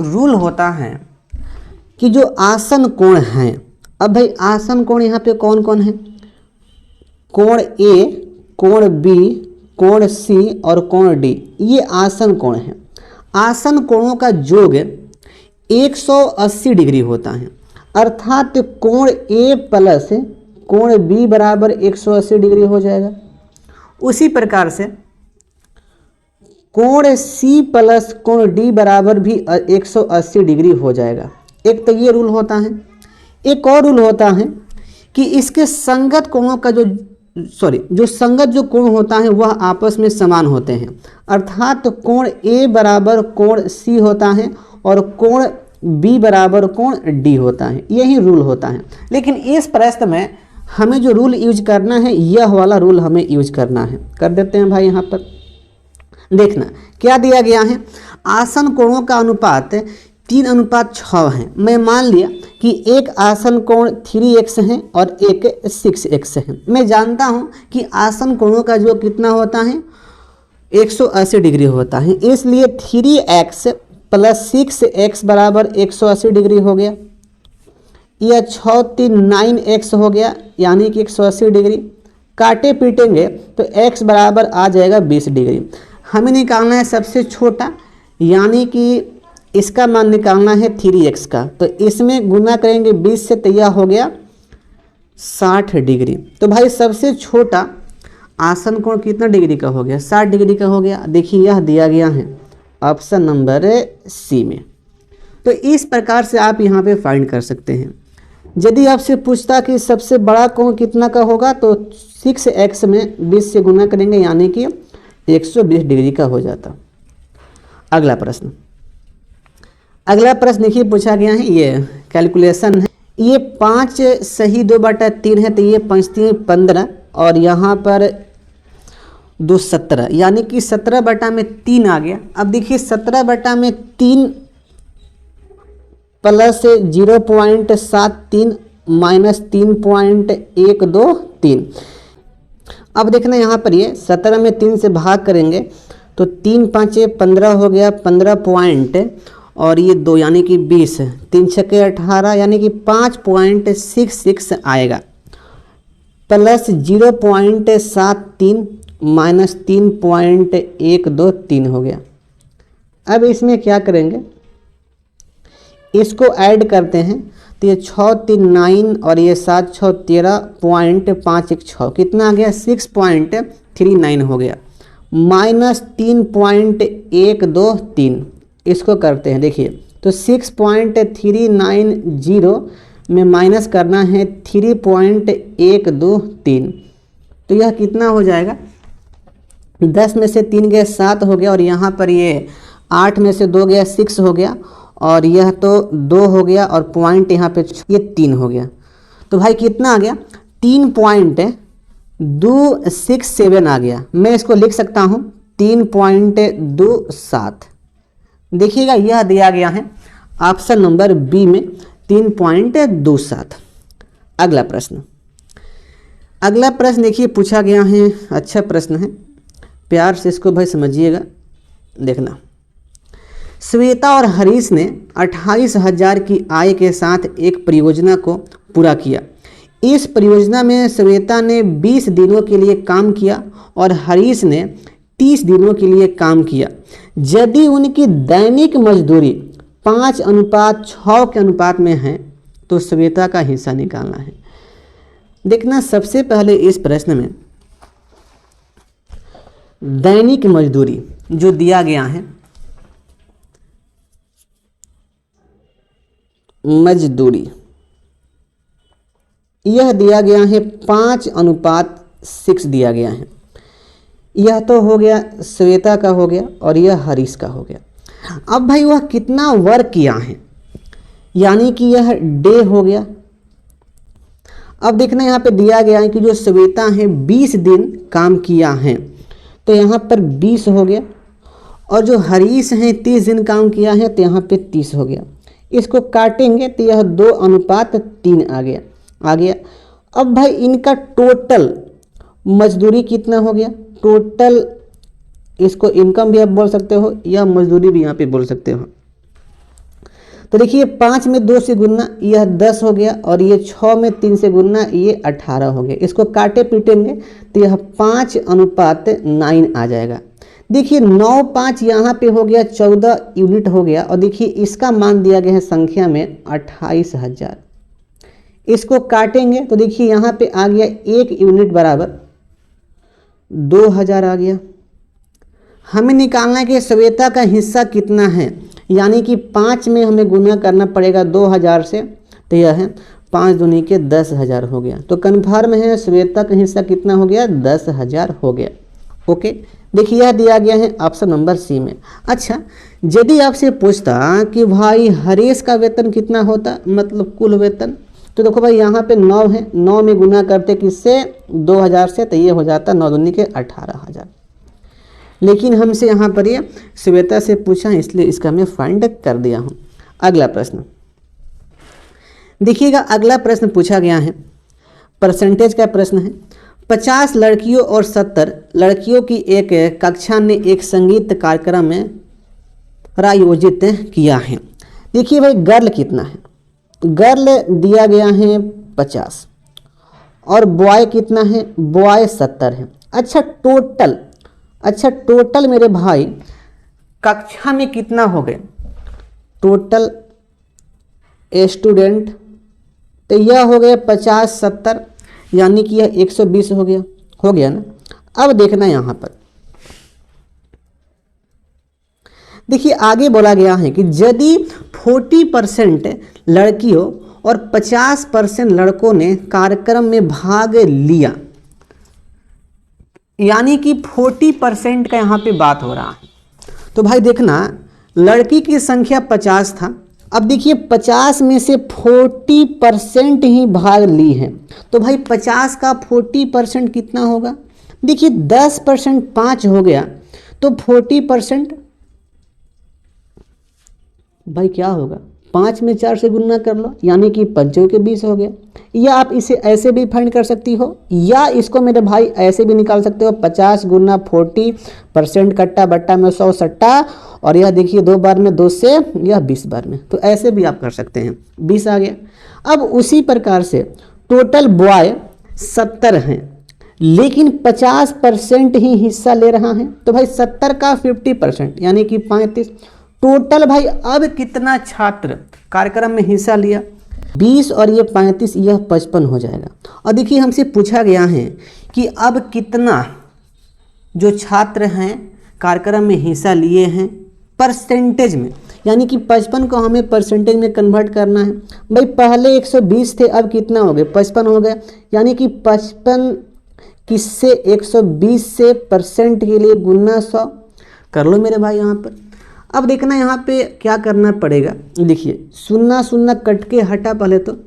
रूल होता है कि जो आसन कोण है, अब भाई आसन कोण यहाँ पे कौन कौन है? कोण ए, कोण बी, कोण सी और कोण डी, ये आसन कोण है। आसन कोणों का योग 180 डिग्री होता है, अर्थात कोण ए प्लस कोण बी बराबर 180 डिग्री हो जाएगा। उसी प्रकार से कोण सी प्लस कोण डी बराबर भी 180 डिग्री हो जाएगा। एक तो ये रूल होता है। एक और रूल होता है कि इसके संगत कोणों का जो संगत जो कोण होता है वह आपस में समान होते हैं, अर्थात कोण ए बराबर कोण सी होता है और कोण बी बराबर कोण डी होता है। यही रूल होता है। लेकिन इस प्रश्न में हमें जो रूल यूज करना है, यह वाला रूल हमें यूज करना है। कर देते हैं भाई। यहाँ पर देखना क्या दिया गया है, आसन कोणों का अनुपात 3:6 है। मैं मान लिया कि एक आसन कोण 3x है और एक 6x है। मैं जानता हूं कि आसन कोणों का जो कितना होता है 180 डिग्री होता है, इसलिए 3x प्लस 6x बराबर 180 डिग्री हो गया। यह 6 3 9x हो गया, यानी कि 180 डिग्री। काटे पीटेंगे तो x बराबर आ जाएगा 20 डिग्री। हमें निकालना है सबसे छोटा, यानी कि इसका मान निकालना है 3x का, तो इसमें गुना करेंगे 20 से, तो यह हो गया 60 डिग्री। तो भाई सबसे छोटा आसन कोण कितना डिग्री का हो गया? 60 डिग्री का हो गया। देखिए यह दिया गया है ऑप्शन नंबर सी में। तो इस प्रकार से आप यहाँ पे फाइंड कर सकते हैं। यदि आपसे पूछता कि सबसे बड़ा कोण कितना का होगा, तो 6x में 20 से गुना करेंगे, यानी कि 120 डिग्री का हो जाता। अगला प्रश्न देखिए पूछा गया है, ये कैलकुलेशन है। ये 5 सही 2/3 है, तो ये 5 3 15 और यहाँ पर 2 17, यानी कि 17/3 आ गया। अब देखिए 17/3 प्लस 0.73 माइनस 3.123। अब देखना यहाँ पर ये 17 में 3 से भाग करेंगे तो 3 5 15 हो गया, 15 पॉइंट और ये 2 यानी कि 20, 3 6 18 यानी कि 5.66 आएगा, प्लस 0.73 माइनस 3.123 हो गया। अब इसमें क्या करेंगे, इसको ऐड करते हैं तो ये 6 3 9 और ये 7 6 13.516 कितना आ गया 6.39 हो गया, -3.123 इसको करते हैं। देखिए तो 6.390 में माइनस करना है 3.123, तो यह कितना हो जाएगा? 10 में से 3 गए 7 हो गया, और यहाँ पर ये 8 में से 2 गया 6 हो गया, और यह तो 2 हो गया, और पॉइंट यहाँ पे ये 3 हो गया। तो भाई कितना आ गया? 3.267 आ गया। मैं इसको लिख सकता हूँ 3.27। देखिएगा यह दिया गया है ऑप्शन नंबर बी में 3.27। अगला प्रश्न देखिए पूछा गया है, अच्छा प्रश्न है, प्यार से इसको भाई समझिएगा। देखना, श्वेता और हरीश ने 28,000 की आय के साथ एक परियोजना को पूरा किया। इस परियोजना में श्वेता ने 20 दिनों के लिए काम किया और हरीश ने 30 दिनों के लिए काम किया। यदि उनकी दैनिक मजदूरी 5:6 के अनुपात में है तो श्वेता का हिस्सा निकालना है। देखना, सबसे पहले इस प्रश्न में दैनिक मजदूरी जो दिया गया है, मजदूरी यह दिया गया है 5:6 दिया गया है। यह तो हो गया श्वेता का हो गया, और यह हरीश का हो गया। अब भाई वह कितना वर्क किया है, यानी कि यह डे हो गया। अब देखना यहाँ पे दिया गया है कि जो श्वेता है 20 दिन काम किया है, तो यहाँ पर 20 हो गया, और जो हरीश है 30 दिन काम किया है, तो यहाँ पे 30 हो गया। इसको काटेंगे तो यह 2:3 आ गया। अब भाई इनका टोटल मजदूरी कितना हो गया? टोटल, इसको इनकम भी आप बोल सकते हो या मजदूरी भी यहाँ पे बोल सकते हो। तो देखिए 5 में 2 से गुना यह 10 हो गया, और ये 6 में 3 से गुना ये 18 हो गया। इसको काटे पीटेंगे तो यह 5:9 आ जाएगा। देखिए 9×5 यहाँ पे हो गया 14 यूनिट हो गया, और देखिए इसका मान दिया गया है संख्या में 28,000। इसको काटेंगे तो देखिए यहाँ पे आ गया 1 यूनिट बराबर 2,000 आ गया। हमें निकालना है कि श्वेता का हिस्सा कितना है, यानी कि 5 में हमें गुना करना पड़ेगा 2,000 से, तो यह है 5 दूनी के 10,000 हो गया। तो कन्फर्म है श्वेता का हिस्सा कितना हो गया? 10,000 हो गया। ओके, देखिए यह दिया गया है ऑप्शन नंबर सी में। अच्छा, यदि आपसे पूछता कि भाई हरीश का वेतन कितना होता, मतलब कुल वेतन, तो देखो भाई यहाँ पे 9 है, 9 में गुना करते किससे? 2,000 से, तो ये हो जाता 9 दूनी के 18,000। लेकिन हमसे यहाँ पर ये श्वेता से पूछा, इसलिए इसका मैं फाइंड कर दिया हूँ। अगला प्रश्न देखिएगा, अगला प्रश्न पूछा गया है, परसेंटेज का प्रश्न है। 50 लड़कियों और 70 लड़कियों की एक कक्षा ने एक संगीत कार्यक्रम में आयोजित किया है। देखिए भाई गर्ल कितना है? गर्ल दिया गया है 50, और बॉय कितना है? बॉय 70 है। अच्छा टोटल मेरे भाई कक्षा में कितना हो गए? टोटल स्टूडेंट, तो यह हो गया 50 70, यानी कि यह 120 हो गया ना। अब देखना यहाँ पर देखिए आगे बोला गया है कि यदि 40% लड़कियों और 50% लड़कों ने कार्यक्रम में भाग लिया, यानी कि 40% का यहाँ पे बात हो रहा है। तो भाई देखना, लड़की की संख्या 50 था। अब देखिए 50 में से 40% ही भाग ली है, तो भाई 50 का 40% कितना होगा? देखिए 10% 5 हो गया, तो 40% भाई क्या होगा? 5 में 4 से गुना कर लो, यानी कि 5 के 20 हो गया। या आप इसे ऐसे भी फाइंड कर सकती हो, या इसको मेरे भाई ऐसे भी निकाल सकते हो, 50 गुना 40% कट्टा बट्टा में 100 सट्टा, और यह देखिए 2 बार में 2 से यह 20 बार में, तो ऐसे भी आप कर सकते हैं। 20 आ गया। अब उसी प्रकार से टोटल बॉय 70 हैं, लेकिन 50% ही हिस्सा ले रहा है, तो भाई 70 का 50% यानी कि 35। टोटल भाई अब कितना छात्र कार्यक्रम में हिस्सा लिया? 20 और ये 35, यह 55 हो जाएगा। और देखिए हमसे पूछा गया है कि अब कितना जो छात्र हैं कार्यक्रम में हिस्सा लिए हैं परसेंटेज में, यानी कि 55 को हमें परसेंटेज में कन्वर्ट करना है। भाई पहले 120 थे, अब कितना हो गया 55 हो गया, यानी कि 55 किससे 120 से परसेंट के लिए गुना 100 कर लो मेरे भाई यहाँ पर। अब देखना यहाँ पे क्या करना पड़ेगा, देखिए शून्य शून्य कट के हटा पहले तो,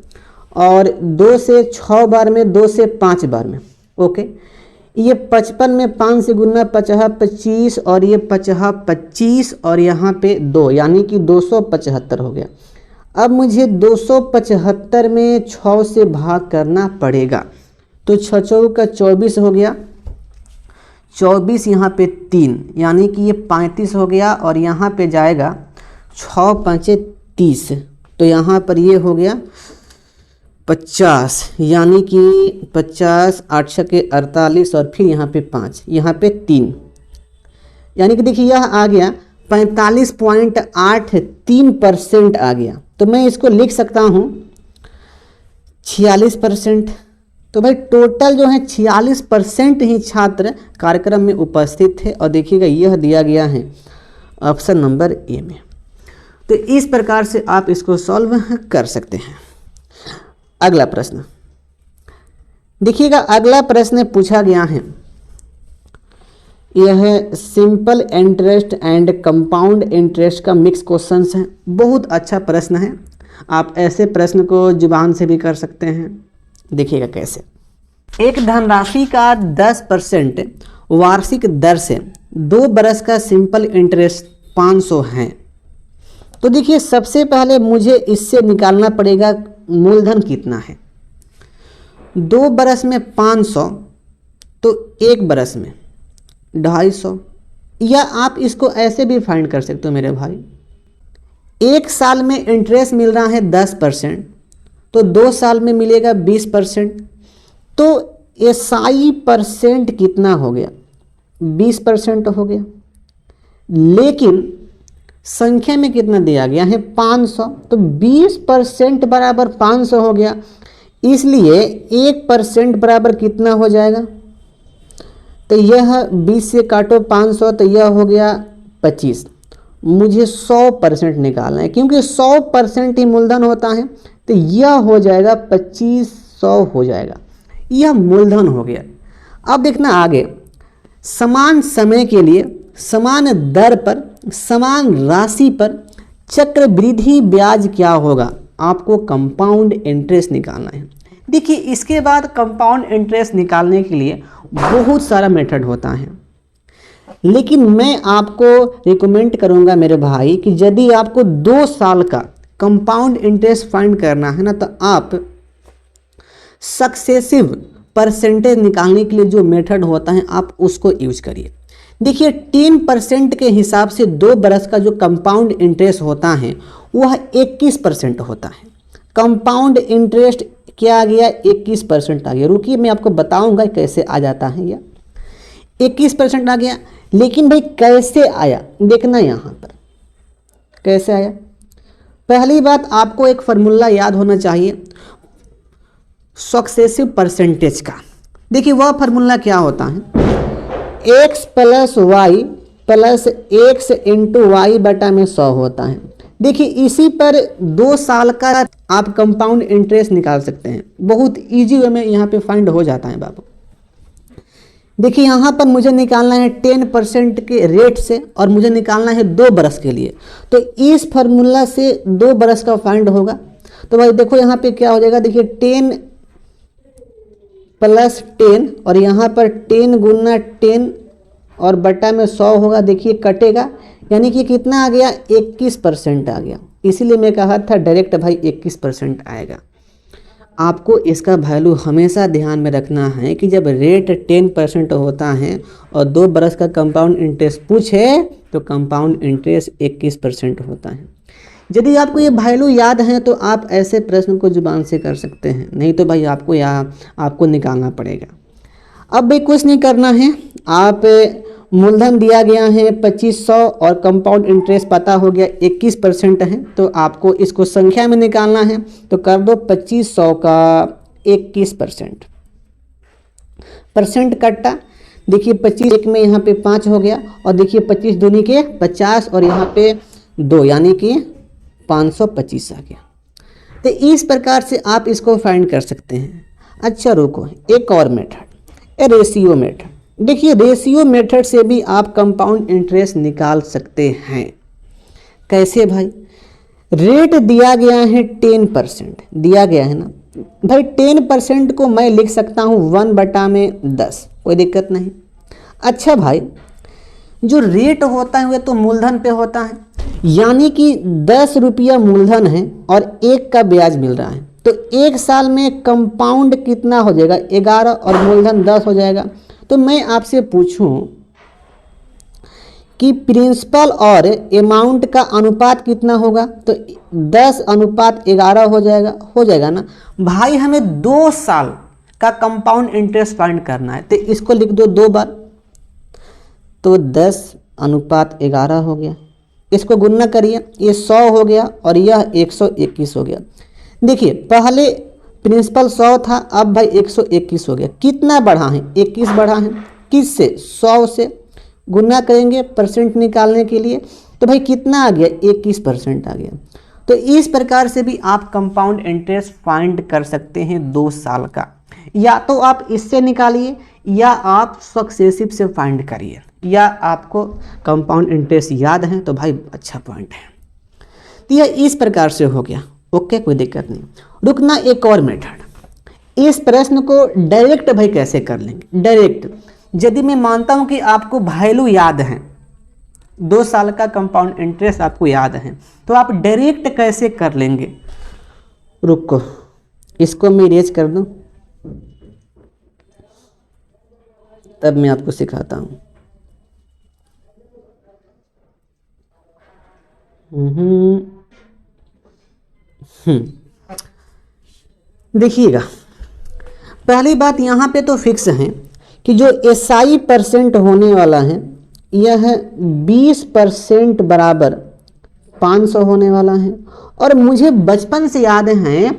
और 2 से 6 बार में, 2 से 5 बार में, ओके। ये 55 में 5 से गुना 50 25, और ये 50 25, और यहाँ पे 2 यानी कि 275 हो गया। अब मुझे 275 में 6 से भाग करना पड़ेगा, तो 6 चौका 24 हो गया, 24 यहाँ पे 3 यानी कि ये 35 हो गया, और यहाँ पे जाएगा 6 5 30, तो यहाँ पर ये हो गया 50, यानी कि 50 8 छके 48, और फिर यहाँ पे 5, यहाँ पे 3, यानी कि देखिए यह आ गया 45.83% आ गया। तो मैं इसको लिख सकता हूँ 46%। तो भाई टोटल जो है 46% ही छात्र कार्यक्रम में उपस्थित थे, और देखिएगा यह दिया गया है ऑप्शन नंबर ए में। तो इस प्रकार से आप इसको सॉल्व कर सकते हैं। अगला प्रश्न देखिएगा, अगला प्रश्न पूछा गया है, यह है simple interest and compound interest का मिक्स क्वेश्चंस है। बहुत अच्छा प्रश्न है, आप ऐसे प्रश्न को जुबान से भी कर सकते हैं। देखिएगा कैसे, एक धनराशि का 10% वार्षिक दर से 2 बरस का सिंपल इंटरेस्ट 500 है। तो देखिए सबसे पहले मुझे इससे निकालना पड़ेगा मूलधन कितना है। 2 बरस में 500, तो 1 बरस में 250, या आप इसको ऐसे भी फाइंड कर सकते हो मेरे भाई। 1 साल में इंटरेस्ट मिल रहा है 10%, तो 2 साल में मिलेगा 20%, तो एसआई परसेंट कितना हो गया 20% हो गया। लेकिन संख्या में कितना दिया गया है 500, तो 20% बराबर 500 हो गया, इसलिए 1% बराबर कितना हो जाएगा, तो यह 20 से काटो 500, तो यह हो गया 25। मुझे 100% निकालना है, क्योंकि 100% ही मूलधन होता है, तो यह हो जाएगा 2500 हो जाएगा, यह मूलधन हो गया। अब देखना आगे, समान समय के लिए समान दर पर समान राशि पर चक्रवृद्धि ब्याज क्या होगा, आपको कंपाउंड इंटरेस्ट निकालना है। देखिए इसके बाद कंपाउंड इंटरेस्ट निकालने के लिए बहुत सारा मेथड होता है, लेकिन मैं आपको रिकमेंड करूंगा मेरे भाई कि यदि आपको 2 साल का कंपाउंड इंटरेस्ट फाइंड करना है ना, तो आप सक्सेसिव परसेंटेज निकालने के लिए जो मेथड होता है आप उसको यूज करिए। देखिए 10% के हिसाब से 2 बरस का जो कंपाउंड इंटरेस्ट होता है वह 21% होता है। कंपाउंड इंटरेस्ट क्या आ गया 21% आ गया। रुकिए मैं आपको बताऊंगा कैसे आ जाता है, यह 21% आ गया। लेकिन भाई कैसे आया, देखना यहाँ पर कैसे आया। पहली बात आपको एक फार्मूला याद होना चाहिए सक्सेसिव परसेंटेज का। देखिए वह फार्मूला क्या होता है, x plus y plus x into y बटा में 100 होता है। देखिए इसी पर 2 साल का आप कंपाउंड इंटरेस्ट निकाल सकते हैं, बहुत इजी वे में यहाँ पे फाइंड हो जाता है बाबू। देखिए यहाँ पर मुझे निकालना है 10% के रेट से, और मुझे निकालना है 2 बरस के लिए, तो इस फार्मूला से 2 बरस का फाइंड होगा। तो भाई देखो यहाँ पे क्या हो जाएगा, देखिए 10 प्लस 10, और यहाँ पर 10 गुना 10 और बटा में 100 होगा। देखिए कटेगा, यानी कि कितना आ गया 21% आ गया। इसीलिए मैं कहा था डायरेक्ट भाई 21% आएगा। आपको इसका वैल्यू हमेशा ध्यान में रखना है कि जब रेट 10% होता है और 2 बरस का कंपाउंड इंटरेस्ट पूछे तो कंपाउंड इंटरेस्ट 21% होता है। यदि आपको ये वैल्यू याद है तो आप ऐसे प्रश्न को जुबान से कर सकते हैं, नहीं तो भाई आपको निकालना पड़ेगा। अब भी कुछ नहीं करना है, आप मूलधन दिया गया है 2500 और कंपाउंड इंटरेस्ट पता हो गया 21% है, तो आपको इसको संख्या में निकालना है। तो कर दो 2500 का 21%, परसेंट कट्टा। देखिए 25 एक में यहाँ पे 5 हो गया, और देखिए 25 दूनी के 50 और यहाँ पे 2 यानी कि 525 आ गया। तो इस प्रकार से आप इसको फाइंड कर सकते हैं। अच्छा रुको, एक और मेथड, रेशियो मेथड। देखिए रेशियो मेथड से भी आप कंपाउंड इंटरेस्ट निकाल सकते हैं। कैसे भाई? रेट दिया गया है 10%, दिया गया है ना भाई। 10% को मैं लिख सकता हूँ 1/10, कोई दिक्कत नहीं। अच्छा भाई, जो रेट होता है वह तो मूलधन पे होता है, यानी कि 10 रुपया मूलधन है और 1 का ब्याज मिल रहा है, तो 1 साल में कंपाउंड कितना हो जाएगा? 11 और मूलधन 10 हो जाएगा। तो मैं आपसे पूछूं कि प्रिंसिपल और अमाउंट का अनुपात कितना होगा? तो 10:11 हो जाएगा ना भाई। हमें 2 साल का कंपाउंड इंटरेस्ट फाइंड करना है, तो इसको लिख दो 2 बार, तो 10:11 हो गया। इसको गुणा करिए, ये 100 हो गया और यह 121 हो गया। देखिए पहले प्रिंसिपल 100 था, अब भाई 121 हो गया। कितना बढ़ा है? 21 बढ़ा है। किससे? 100 से। गुना करेंगे परसेंट निकालने के लिए, तो भाई कितना आ गया? 21% आ गया। तो इस प्रकार से भी आप कंपाउंड इंटरेस्ट फाइंड कर सकते हैं 2 साल का। या तो आप इससे निकालिए या आप सक्सेसिव से फाइंड करिए, या आपको कंपाउंड इंटरेस्ट याद है तो भाई अच्छा पॉइंट है। तो यह इस प्रकार से हो गया। ओके, कोई दिक्कत नहीं। रुकना, एक और मेथड। इस प्रश्न को डायरेक्ट भाई कैसे कर लेंगे? डायरेक्ट, यदि मैं मानता हूं कि आपको वैल्यू याद है, 2 साल का कंपाउंड इंटरेस्ट आपको याद है, तो आप डायरेक्ट कैसे कर लेंगे? रुको, इसको मैं इरेज कर दूं, तब मैं आपको सिखाता हूं। देखिएगा, पहली बात यहाँ पे तो फिक्स है कि जो SI% होने वाला है यह 20% बराबर 500 होने वाला है। और मुझे बचपन से याद है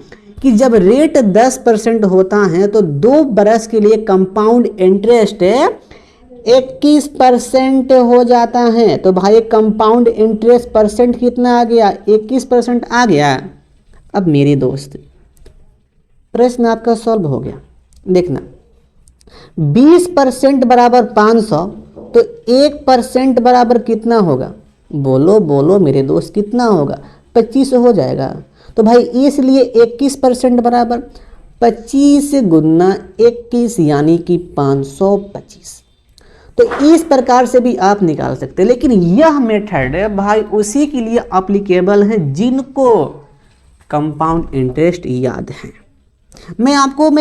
कि जब रेट 10% होता है तो 2 बरस के लिए कंपाउंड इंटरेस्ट 21% हो जाता है। तो भाई कंपाउंड इंटरेस्ट परसेंट कितना आ गया? 21% आ गया। अब मेरे दोस्त, प्रश्न आपका सॉल्व हो गया। देखना, 20% बराबर 500, तो 1% बराबर कितना होगा? बोलो बोलो मेरे दोस्त, कितना होगा? 25 हो जाएगा। तो भाई इसलिए 21% बराबर 25 गुना 21 यानी कि 525। तो इस प्रकार से भी आप निकाल सकते हैं। लेकिन यह मेथड भाई उसी के लिए एप्लीकेबल है जिनको कंपाउंड इंटरेस्ट याद है। मैं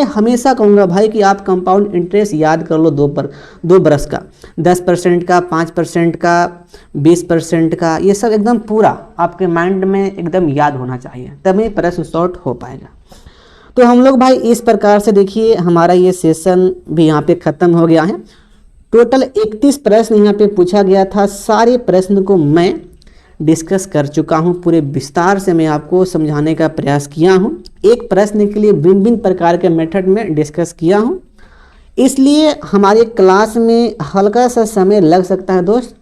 हमेशा कहूँगा भाई कि आप कंपाउंड इंटरेस्ट याद कर लो 2 बरस का, 10% का, 5% का, 20% का, ये सब एकदम पूरा आपके माइंड में एकदम याद होना चाहिए, तभी प्रश्न शॉर्ट हो पाएगा। तो हम लोग भाई इस प्रकार से, देखिए हमारा ये सेशन भी यहाँ पे ख़त्म हो गया है। टोटल 31 प्रश्न यहाँ पे पूछा गया था। सारे प्रश्न को मैं डिस्कस कर चुका हूँ, पूरे विस्तार से मैं आपको समझाने का प्रयास किया हूँ। एक प्रश्न के लिए भिन्न भिन्न प्रकार के मेथड में डिस्कस किया हूँ, इसलिए हमारे क्लास में हल्का सा समय लग सकता है दोस्त।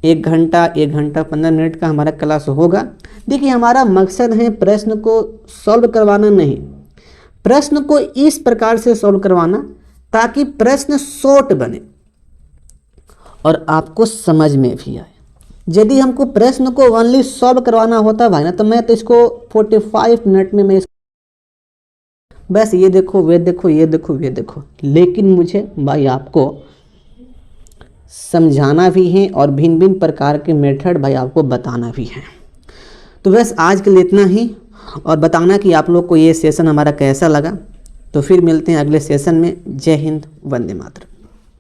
1 घंटा 15 मिनट का हमारा क्लास होगा। देखिए हमारा मकसद है प्रश्न को सॉल्व करवाना नहीं, प्रश्न को इस प्रकार से सॉल्व करवाना ताकि प्रश्न शॉर्ट बने और आपको समझ में भी आए। यदि हमको प्रश्न को ओनली सॉल्व करवाना होता भाई ना, तो मैं तो इसको 45 मिनट में मैं बस ये देखो वे देखो ये देखो ये देखो, लेकिन मुझे भाई आपको समझाना भी है और भिन्न भिन्न प्रकार के मेथड भाई आपको बताना भी है। तो बस आज के लिए इतना ही, और बताना कि आप लोग को ये सेशन हमारा कैसा लगा। तो फिर मिलते हैं अगले सेशन में। जय हिंद, वंदे मातरम।